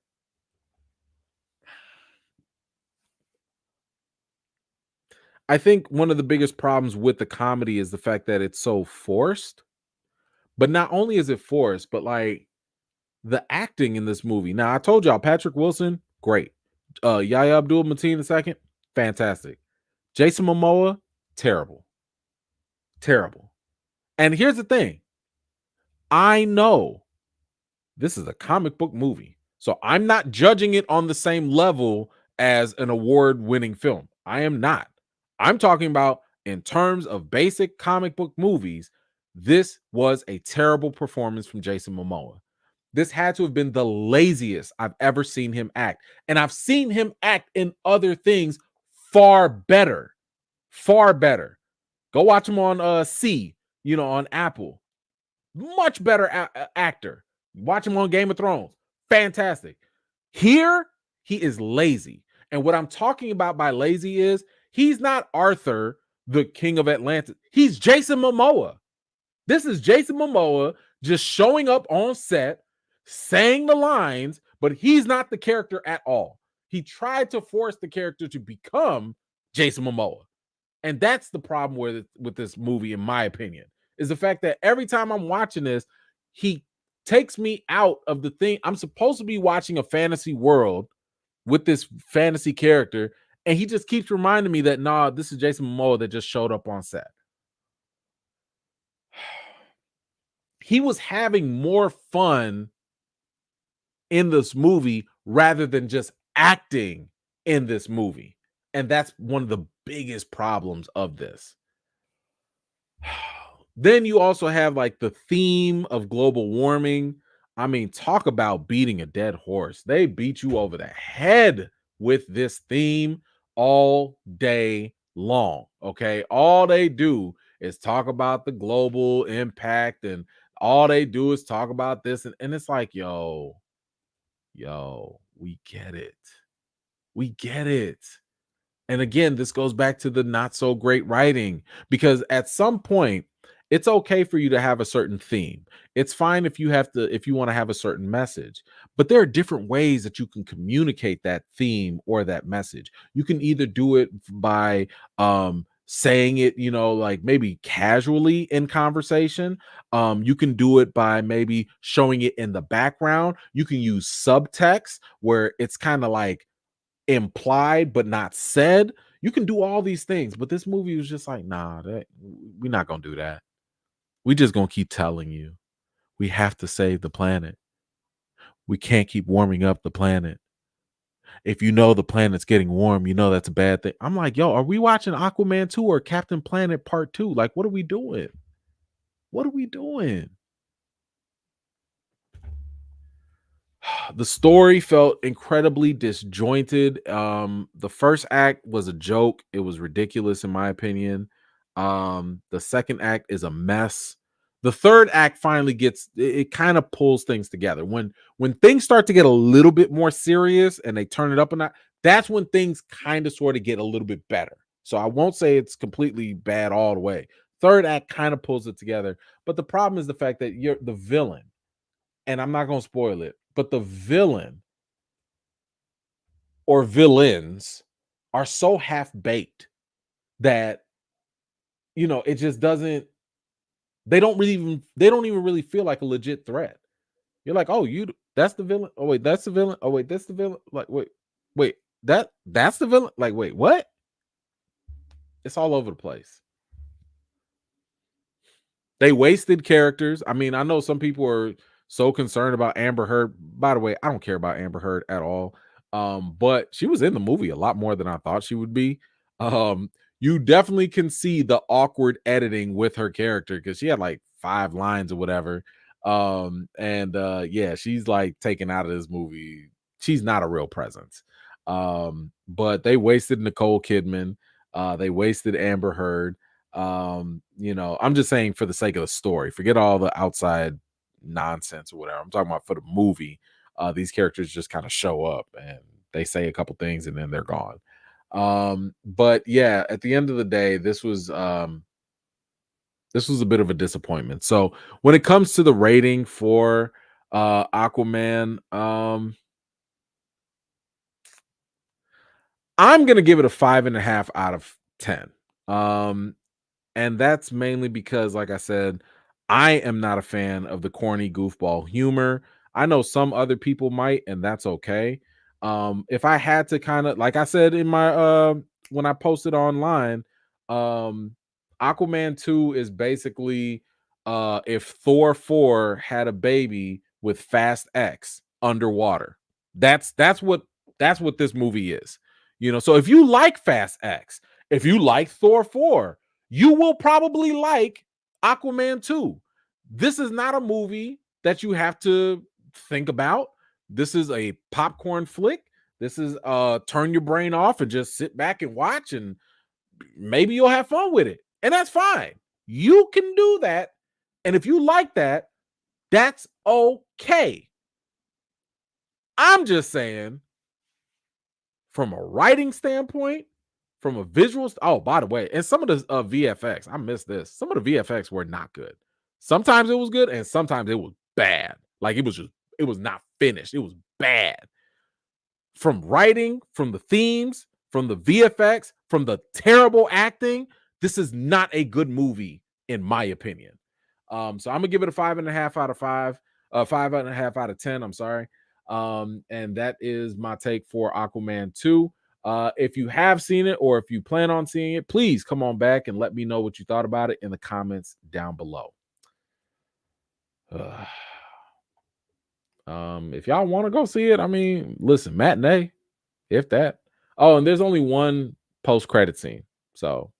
I think one of the biggest problems with the comedy is the fact that it's so forced. But not only is it forced, but like the acting in this movie. Now, I told y'all, Patrick Wilson, great. Yahya Abdul Mateen II, fantastic. Jason Momoa, terrible. Terrible. And here's the thing. I know this is a comic book movie. So I'm not judging it on the same level as an award-winning film. I am not. I'm talking about in terms of basic comic book movies, this was a terrible performance from Jason Momoa. This had to have been the laziest I've ever seen him act. And I've seen him act in other things far better. Far better. Go watch him on on Apple. Much better actor. Watch him on Game of Thrones. Fantastic. Here, he is lazy. And what I'm talking about by lazy is he's not Arthur, the king of Atlantis. He's Jason Momoa. This is Jason Momoa just showing up on set, saying the lines, but he's not the character at all. He tried to force the character to become Jason Momoa. And that's the problem with this movie, in my opinion, is the fact that every time I'm watching this, he takes me out of the thing. I'm supposed to be watching a fantasy world with this fantasy character, and he just keeps reminding me that, nah, this is Jason Momoa that just showed up on set. He was having more fun in this movie rather than just acting in this movie. And that's one of the biggest problems of this. Then you also have like the theme of global warming. I mean, talk about beating a dead horse. They beat you over the head with this theme all day long. Okay. All they do is talk about the global impact, and all they do is talk about this. And it's like, yo, we get it. We get it. And again, this goes back to the not so great writing, because at some point, it's okay for you to have a certain theme. It's fine if you want to have a certain message, but there are different ways that you can communicate that theme or that message. You can either do it by saying it, like maybe casually in conversation. You can do it by maybe showing it in the background. You can use subtext where it's kind of like implied but not said. You can do all these things, but this movie was just like, nah, we're not gonna do that. We just gonna keep telling you we have to save the planet. We can't keep warming up the planet. If you know the planet's getting warm, you know that's a bad thing. I'm like, yo, are we watching Aquaman 2 or Captain Planet Part 2? Like, what are we doing? What are we doing? The story felt incredibly disjointed. The first act was a joke. It was ridiculous in my opinion. The second act is a mess. The third act finally gets it kind of pulls things together. When things start to get a little bit more serious and they turn it up a notch, that's when things kind of sort of get a little bit better. So I won't say it's completely bad all the way. Third act kind of pulls it together, but the problem is the fact that you're the villain, and I'm not going to spoil it, but the villain or villains are so half baked that it just doesn't they don't even really feel like a legit threat. You're like, "Oh, that's the villain. Oh wait, that's the villain. Oh wait, that's the villain." Like, wait, that's the villain. Like, wait, what? It's all over the place. They wasted characters. I mean, I know some people are so concerned about Amber Heard. By the way, I don't care about Amber Heard at all. But she was in the movie a lot more than I thought she would be. You definitely can see the awkward editing with her character because she had like 5 lines or whatever. And yeah, she's like taken out of this movie. She's not a real presence. But they wasted Nicole Kidman. They wasted Amber Heard. I'm just saying for the sake of the story, forget all the outside nonsense or whatever. I'm talking about for the movie. These characters just kind of show up and they say a couple things and then they're gone. But yeah, at the end of the day, this was a bit of a disappointment. So when it comes to the rating for Aquaman, I'm gonna give it a 5.5 out of 10. And that's mainly because, like I said, I am not a fan of the corny goofball humor. I know some other people might, and that's okay. If I had to kind of, like I said in my when I posted online, um, Aquaman 2 is basically if Thor 4 had a baby with Fast X underwater. That's what this movie is. So if you like Fast X, if you like Thor 4, you will probably like Aquaman 2. This is not a movie that you have to think about. This is a popcorn flick. This is turn your brain off and just sit back and watch, and maybe you'll have fun with it. And that's fine. You can do that. And if you like that, that's okay. I'm just saying, from a writing standpoint, from a visual. Oh, by the way, and some of the VFX, I missed this. Some of the VFX were not good. Sometimes it was good, and sometimes it was bad. Like it was not finished. It was bad. From writing, from the themes, from the VFX, from the terrible acting, this is not a good movie, in my opinion. So I'm gonna give it a 5.5 out of 5, 5.5 out of 10. I'm sorry. And that is my take for Aquaman 2. If you have seen it or if you plan on seeing it, please come on back and let me know what you thought about it in the comments down below. If y'all want to go see it, I mean, listen, matinee, if that. Oh, and there's only one post-credit scene. So,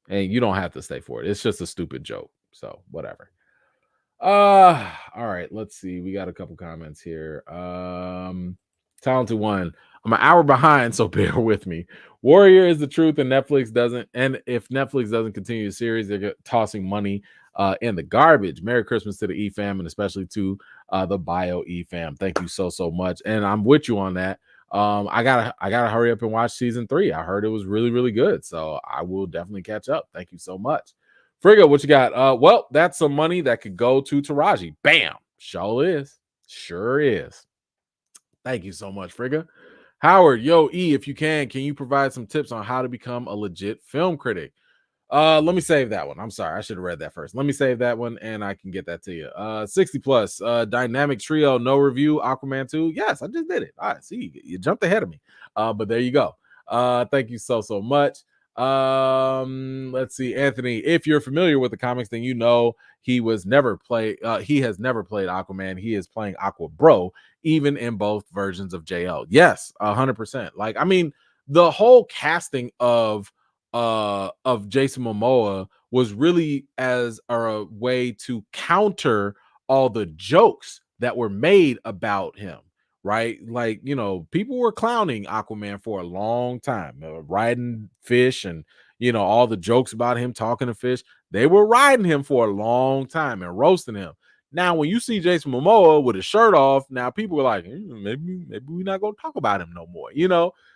and you don't have to stay for it. It's just a stupid joke. So, whatever. All right, let's see. We got a couple comments here. Talented one. I'm an hour behind, so bear with me. Warrior is the truth, and Netflix doesn't. And if Netflix doesn't continue the series, they're tossing money in the garbage. Merry Christmas to the E fam, and especially to the Bio E fam. Thank you so much, and I'm with you on that. I gotta hurry up and watch season 3. I heard it was really good, so I will definitely catch up. Thank you so much. Frigga, what you got? Well, that's some money that could go to Taraji. Bam. Sure is. Thank you so much, Frigga. Howard, yo, E, if you can you provide some tips on how to become a legit film critic? Let me save that one. I'm sorry, I should have read that first. Let me save that one and I can get that to you. 60 plus, dynamic trio, no review, Aquaman 2. Yes, I just did it. All right, see, you jumped ahead of me. But there you go. Thank you so much. Let's see, Anthony, if you're familiar with the comics, then you know he has never played Aquaman. He is playing Aqua Bro, even in both versions of JL. Yes, 100%. Like, I mean, the whole casting of Jason Momoa was really as a way to counter all the jokes that were made about him, right? Like, people were clowning Aquaman for a long time, riding fish and all the jokes about him talking to fish, they were riding him for a long time and roasting him. Now, when you see Jason Momoa with his shirt off, now people are like, maybe we're not going to talk about him no more.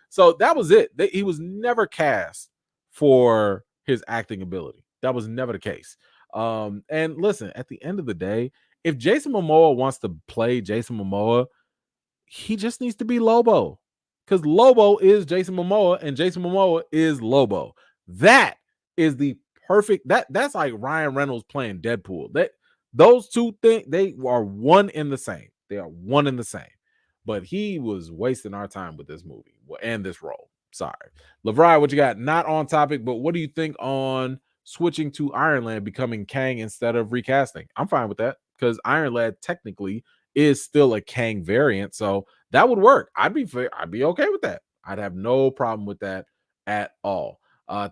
So that was it. He was never cast for his acting ability. That was never the case. And listen, at the end of the day, if Jason Momoa wants to play Jason Momoa, he just needs to be Lobo, because Lobo is Jason Momoa and Jason Momoa is Lobo. That is the perfect. That's like Ryan Reynolds playing Deadpool. Those two things, they are one in the same. They are one in the same. But he was wasting our time with this movie and this role. Sorry, LeVry, what you got? Not on topic, but what do you think on switching to Iron Lad becoming Kang instead of recasting? I'm fine with that, because Iron Lad technically is still a Kang variant, so that would work. I'd be okay with that. I'd have no problem with that at all.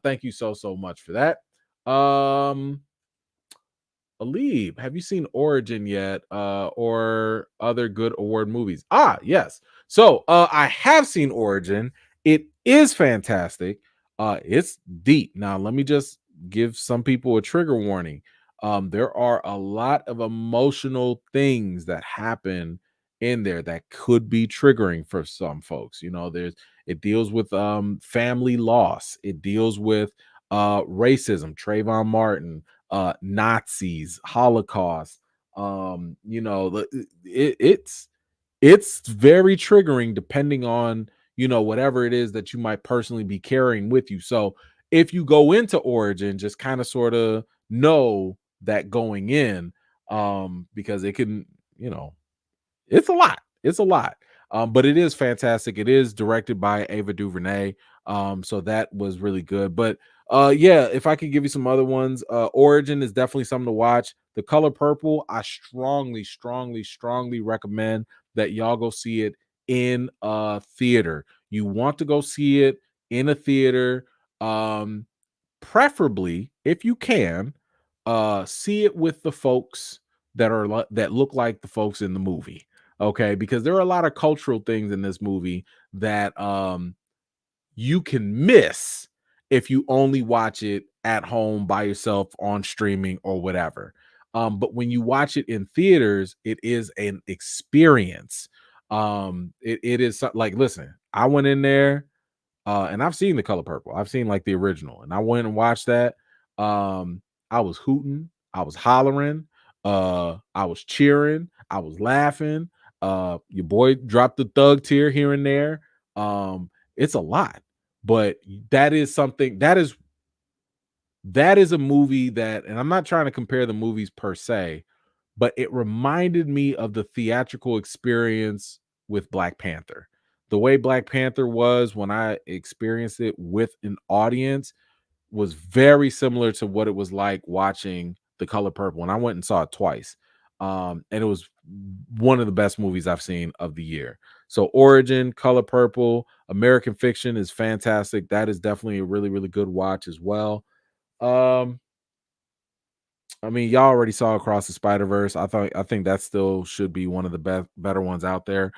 Thank you so much for that. Alib, have you seen Origin yet, or other good award movies? Yes. So I have seen Origin. It is fantastic. It's deep. Now, let me just give some people a trigger warning. There are a lot of emotional things that happen in there that could be triggering for some folks. It deals with family loss. It deals with racism, Trayvon Martin, Nazis, Holocaust. It's very triggering depending on whatever it is that you might personally be carrying with you. So if you go into Origin, just kind of sort of know that going in, because it can, it's a lot. It's a lot. But it is fantastic. It is directed by Ava DuVernay. So that was really good. But yeah, if I could give you some other ones, Origin is definitely something to watch. The Color Purple, I strongly, strongly, strongly recommend that y'all go see it in a theater. You want to go see it in a theater. Preferably, if you can, see it with the folks that look like the folks in the movie. Okay, because there are a lot of cultural things in this movie that you can miss if you only watch it at home by yourself on streaming or whatever. But when you watch it in theaters, it is an experience. It is like, listen, I went in there, and I've seen The Color Purple. I've seen like the original, and I went and watched that. I was hooting, I was hollering, I was cheering, I was laughing. Your boy dropped the thug tear here and there. It's a lot, but that is a movie that, and I'm not trying to compare the movies per se, but it reminded me of the theatrical experience with Black Panther. The way Black Panther was when I experienced it with an audience was very similar to what it was like watching The Color Purple. And I went and saw it twice. And it was one of the best movies I've seen of the year. So Origin, Color Purple, American Fiction is fantastic. That is definitely a really, really good watch as well. Um, I mean, y'all already saw Across the Spider-Verse. I think that still should be one of the better ones out there.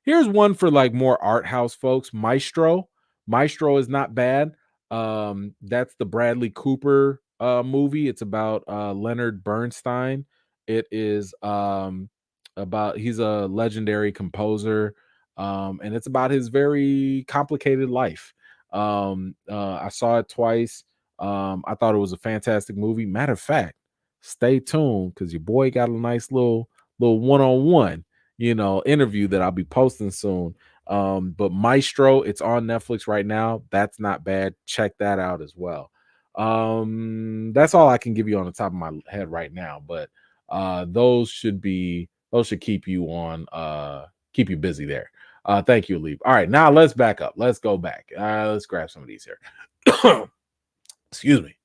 Here's one for like more art house folks. Maestro. Maestro is not bad. That's the Bradley Cooper movie. It's about Leonard Bernstein. It is about, he's a legendary composer, and it's about his very complicated life. I saw it twice. I thought it was a fantastic movie. Matter of fact, stay tuned, because your boy got a nice little one-on-one, interview that I'll be posting soon. But Maestro, it's on Netflix right now. That's not bad. Check that out as well. That's all I can give you on the top of my head right now. But those should keep you busy there. Thank you, Leave. All right, now let's back up. Let's go back. Let's grab some of these here. Excuse me.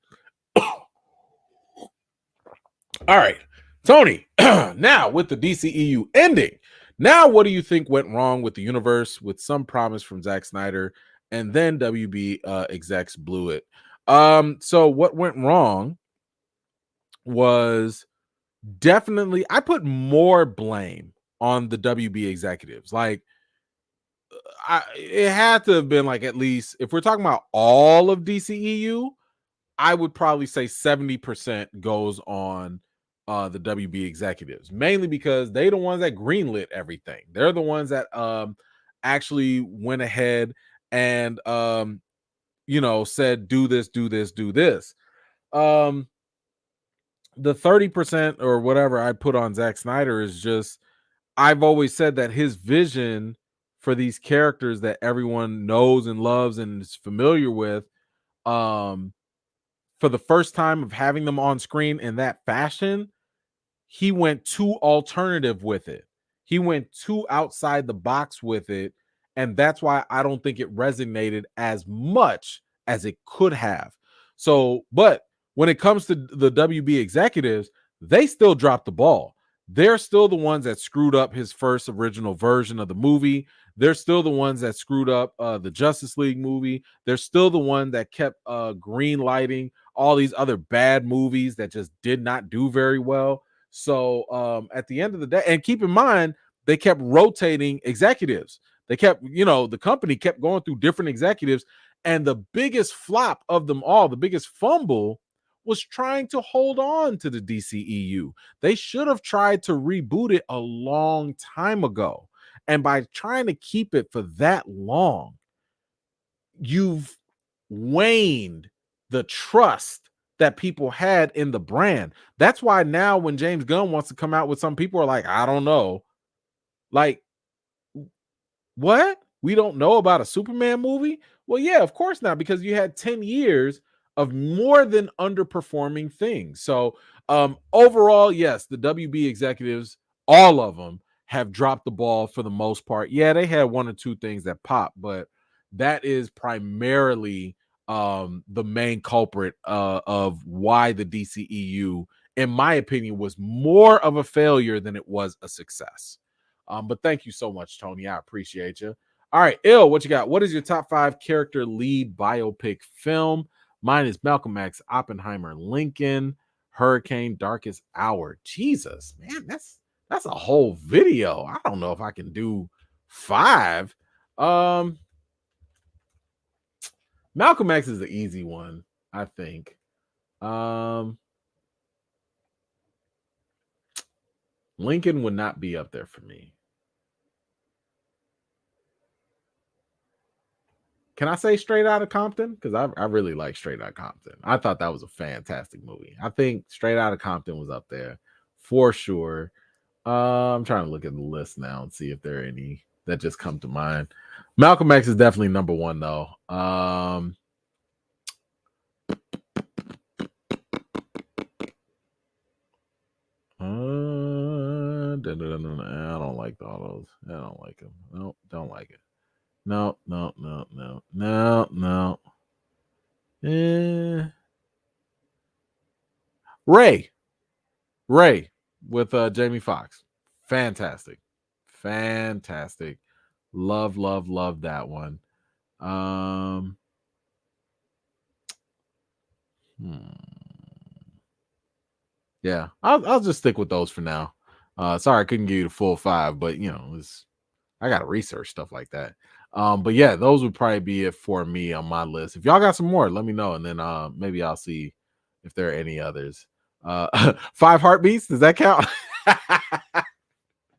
All right, Tony. Now, with the DCEU ending, now what do you think went wrong with the universe, with some promise from Zack Snyder, and then WB execs blew it? So what went wrong was, definitely, I put more blame on the WB executives. Like, it had to have been like, at least if we're talking about all of DCEU, I would probably say 70% goes on the WB executives, mainly because they the ones that greenlit everything. They're the ones that actually went ahead and said do this, do this, do this. The 30% or whatever I put on Zack Snyder is just, I've always said that his vision for these characters that everyone knows and loves and is familiar with, um, for the first time of having them on screen in that fashion, he went too alternative with it. He went too outside the box with it. And that's why I don't think it resonated as much as it could have. So, but when it comes to the WB executives, they still dropped the ball. They're still the ones that screwed up his first original version of the movie. They're still the ones that screwed up the Justice League movie. They're still the one that kept green lighting all these other bad movies that just did not do very well. So at the end of the day, and keep in mind, they kept rotating executives. They kept, the company kept going through different executives. And the biggest flop of them all, the biggest fumble, was trying to hold on to the DCEU. They should have tried to reboot it a long time ago. And by trying to keep it for that long, you've waned the trust that people had in the brand. That's why now when James Gunn wants to come out with, some people are like, I don't know. Like, what? We don't know about a Superman movie? Well, yeah, of course not, because you had 10 years of more than underperforming things. So overall, yes, the WB executives, all of them, have dropped the ball for the most part. Yeah, they had one or two things that popped, but that is primarily the main culprit of why the DCEU, in my opinion, was more of a failure than it was a success. But thank you so much, Tony. I appreciate you. All right, Ill, what you got? What is your top 5 character lead biopic film? Mine is Malcolm X, Oppenheimer, Lincoln, Hurricane, Darkest Hour. Jesus, man, that's a whole video. I don't know if I can do 5. Malcolm X is the easy one, I think. Lincoln would not be up there for me. Can I say Straight Outta Compton? Because I really like Straight Outta Compton. I thought that was a fantastic movie. I think Straight Outta Compton was up there for sure. I'm trying to look at the list now and see if there are any that just come to mind. Malcolm X is definitely number 1 though. I don't like all those. I don't like them. No, don't like it. No. Ray with Jamie Foxx. Fantastic. Love that one. Yeah, I'll just stick with those for now. Sorry I couldn't give you the full 5, but I gotta research stuff like that. But yeah, those would probably be it for me on my list. If y'all got some more, let me know, and then maybe I'll see if there are any others. 5 Heartbeats, does that count?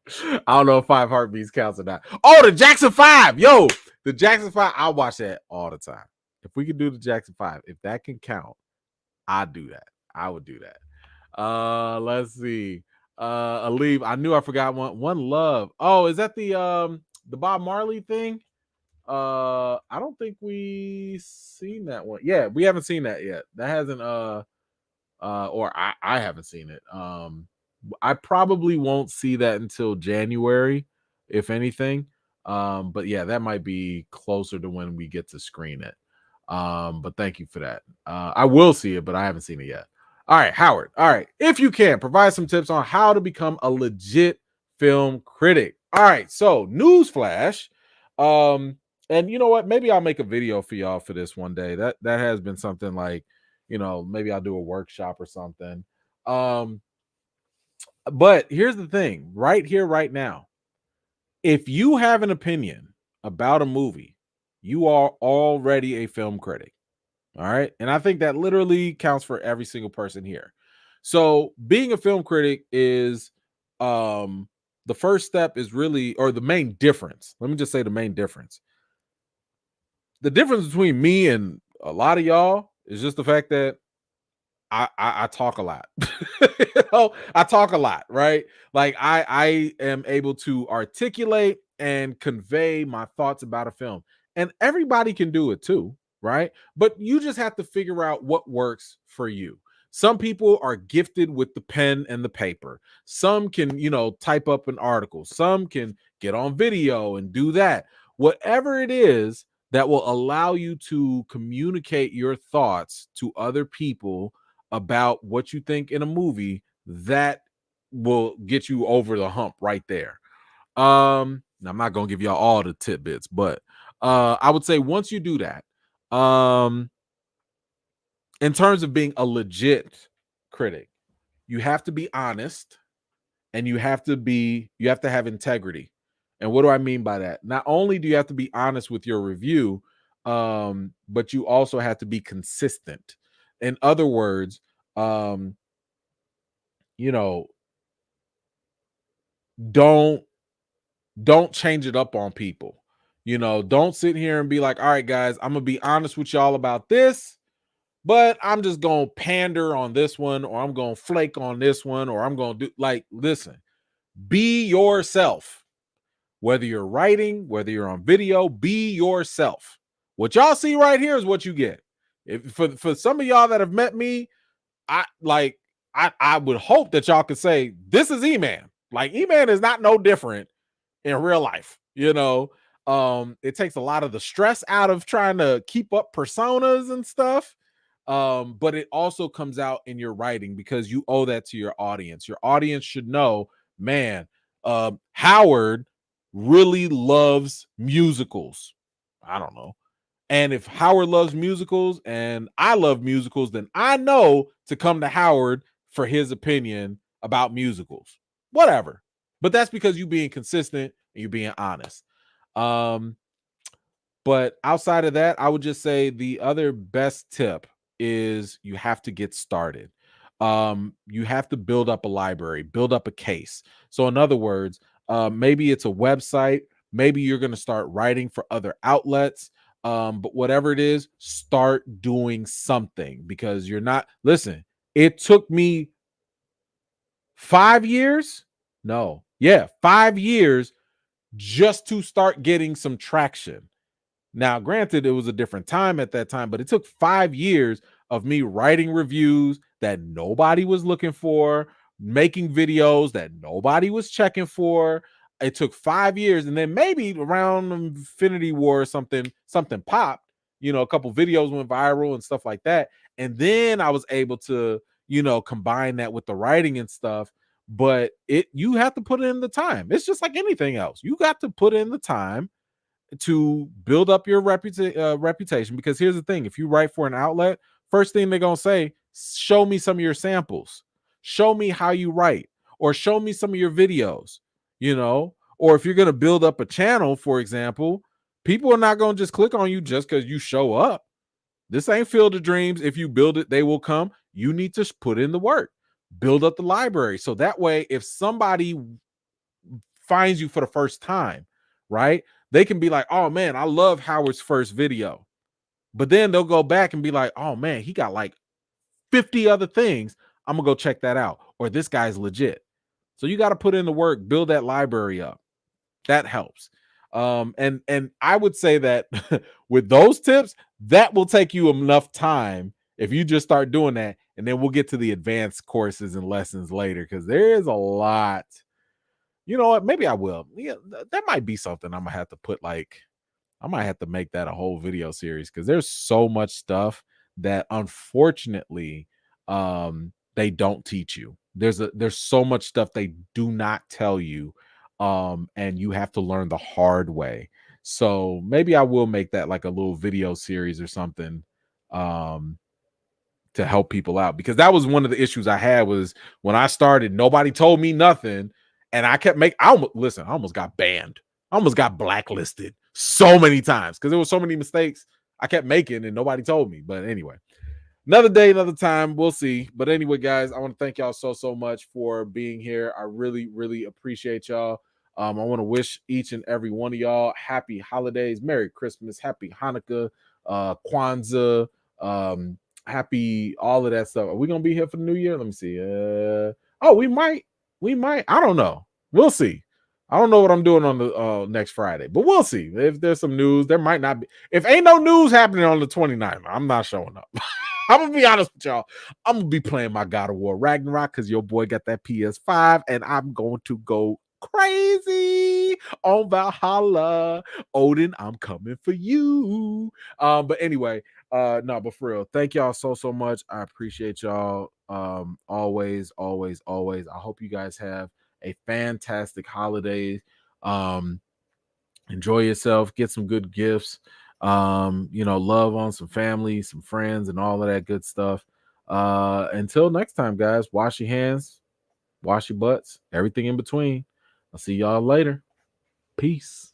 I don't know if 5 Heartbeats counts or not. Oh, the Jackson 5, yo, the Jackson 5. I'll watch that all the time. If we could do the Jackson 5, if that can count, I'd do that. I would do that. Let's see. Aleve, I knew I forgot one love. Oh, is that the Bob Marley thing? I don't think we seen that one. Yeah, we haven't seen that yet. That hasn't or I haven't seen it. I probably won't see that until January, if anything. But yeah, that might be closer to when we get to screen it. But thank you for that. I will see it, but I haven't seen it yet. All right, Howard. All right, if you can provide some tips on how to become a legit film critic. All right, so newsflash. And you know what? Maybe I'll make a video for y'all for this one day. That has been something like, maybe I'll do a workshop or something. But here's the thing, right here, right now. If you have an opinion about a movie, you are already a film critic. All right. And I think that literally counts for every single person here. So being a film critic is um the first step is really, or the main difference. Let me just say the main difference. The difference between me and a lot of y'all is just the fact that I talk a lot. You know, I talk a lot, right? Like I am able to articulate and convey my thoughts about a film. And everybody can do it too, right? But you just have to figure out what works for you. Some people are gifted with the pen and the paper. Some can, type up an article. Some can get on video and do that. Whatever it is that will allow you to communicate your thoughts to other people about what you think in a movie, that will get you over the hump right there. Now I'm not gonna give y'all all the tidbits, but I would say once you do that, in terms of being a legit critic, you have to be honest, and you have to have integrity. And what do I mean by that? Not only do you have to be honest with your review, but you also have to be consistent. In other words, um, you know, don't don't change it up on people. Don't sit here and be like, all right, guys, I'm gonna be honest with y'all about this, but I'm just gonna pander on this one, or I'm gonna flake on this one, or I'm gonna do, like, listen, be yourself. Whether you're writing, whether you're on video, be yourself. What y'all see right here is what you get. If for some of y'all that have met me, I would hope that y'all could say this is E-Man. Like, E-Man is not no different in real life. It takes a lot of the stress out of trying to keep up personas and stuff. But it also comes out in your writing, because you owe that to your audience. Your audience should know, man, Howard really loves musicals. I don't know. And if Howard loves musicals and I love musicals, then I know to come to Howard for his opinion about musicals. Whatever. But that's because you being consistent and you being honest. But outside of that, I would just say the other best tip is you have to get started. You have to build up a library, build up a case. So in other words, maybe it's a website, maybe you're going to start writing for other outlets. But whatever it is, start doing something, because you're not, listen, it took me 5 years. No, yeah, 5 years just to start getting some traction. Now, granted, it was a different time at that time, but it took 5 years of me writing reviews that nobody was looking for, making videos that nobody was checking for. It took 5 years, and then maybe around Infinity War or something popped. A couple videos went viral and stuff like that, and then I was able to, combine that with the writing and stuff. But you have to put in the time. It's just like anything else. You got to put in the time to build up your reputation. Because here's the thing: if you write for an outlet, first thing they're gonna say, show me some of your samples, show me how you write, or show me some of your videos. Or if you're gonna build up a channel, for example, people are not gonna just click on you just because you show up. This ain't Field of Dreams. If you build it, they will come. You need to put in the work, build up the library, so that way if somebody finds you for the first time, right, they can be like, oh man, I love Howard's first video. But then they'll go back and be like, oh man, he got like 50 other things. I'm gonna go check that out. Or this guy's legit. So you got to put in the work, build that library up. That helps. And I would say that with those tips, that will take you enough time if you just start doing that. And then we'll get to the advanced courses and lessons later, because there is a lot. You know what? Maybe I will. Yeah, that might be something I'm gonna have to put, like, I might have to make that a whole video series, because there's so much stuff that unfortunately they don't teach you. There's so much stuff they do not tell you, and you have to learn the hard way. So maybe I will make that like a little video series or something, to help people out, because that was one of the issues I had. Was when I started, nobody told me nothing, and I kept I almost got banned. I almost got blacklisted. so many times because there were so many mistakes I kept making and nobody told me. But anyway, another day, another time. We'll see. But anyway, guys, I want to thank y'all so much for being here. I really appreciate y'all. I want to wish each and every one of y'all happy holidays, Merry Christmas, Happy Hanukkah, Kwanzaa, happy all of that stuff. Are we gonna be here for the New Year? Let me see. Oh, we might. I don't know. We'll see. I don't know what I'm doing on the next Friday, but we'll see. If there's some news, there might not be. If ain't no news happening on the 29th, I'm not showing up. I'm gonna be honest with y'all. I'm gonna be playing my God of War Ragnarok because your boy got that PS5, and I'm going to go crazy on Valhalla. Odin, I'm coming for you. But anyway, no, but for real, thank y'all so much. I appreciate y'all. Always. I hope you guys have a fantastic holiday. Enjoy yourself, get some good gifts, love on some family, some friends, and all of that good stuff. Until next time, guys, wash your hands, wash your butts, everything in between. I'll see y'all later. Peace.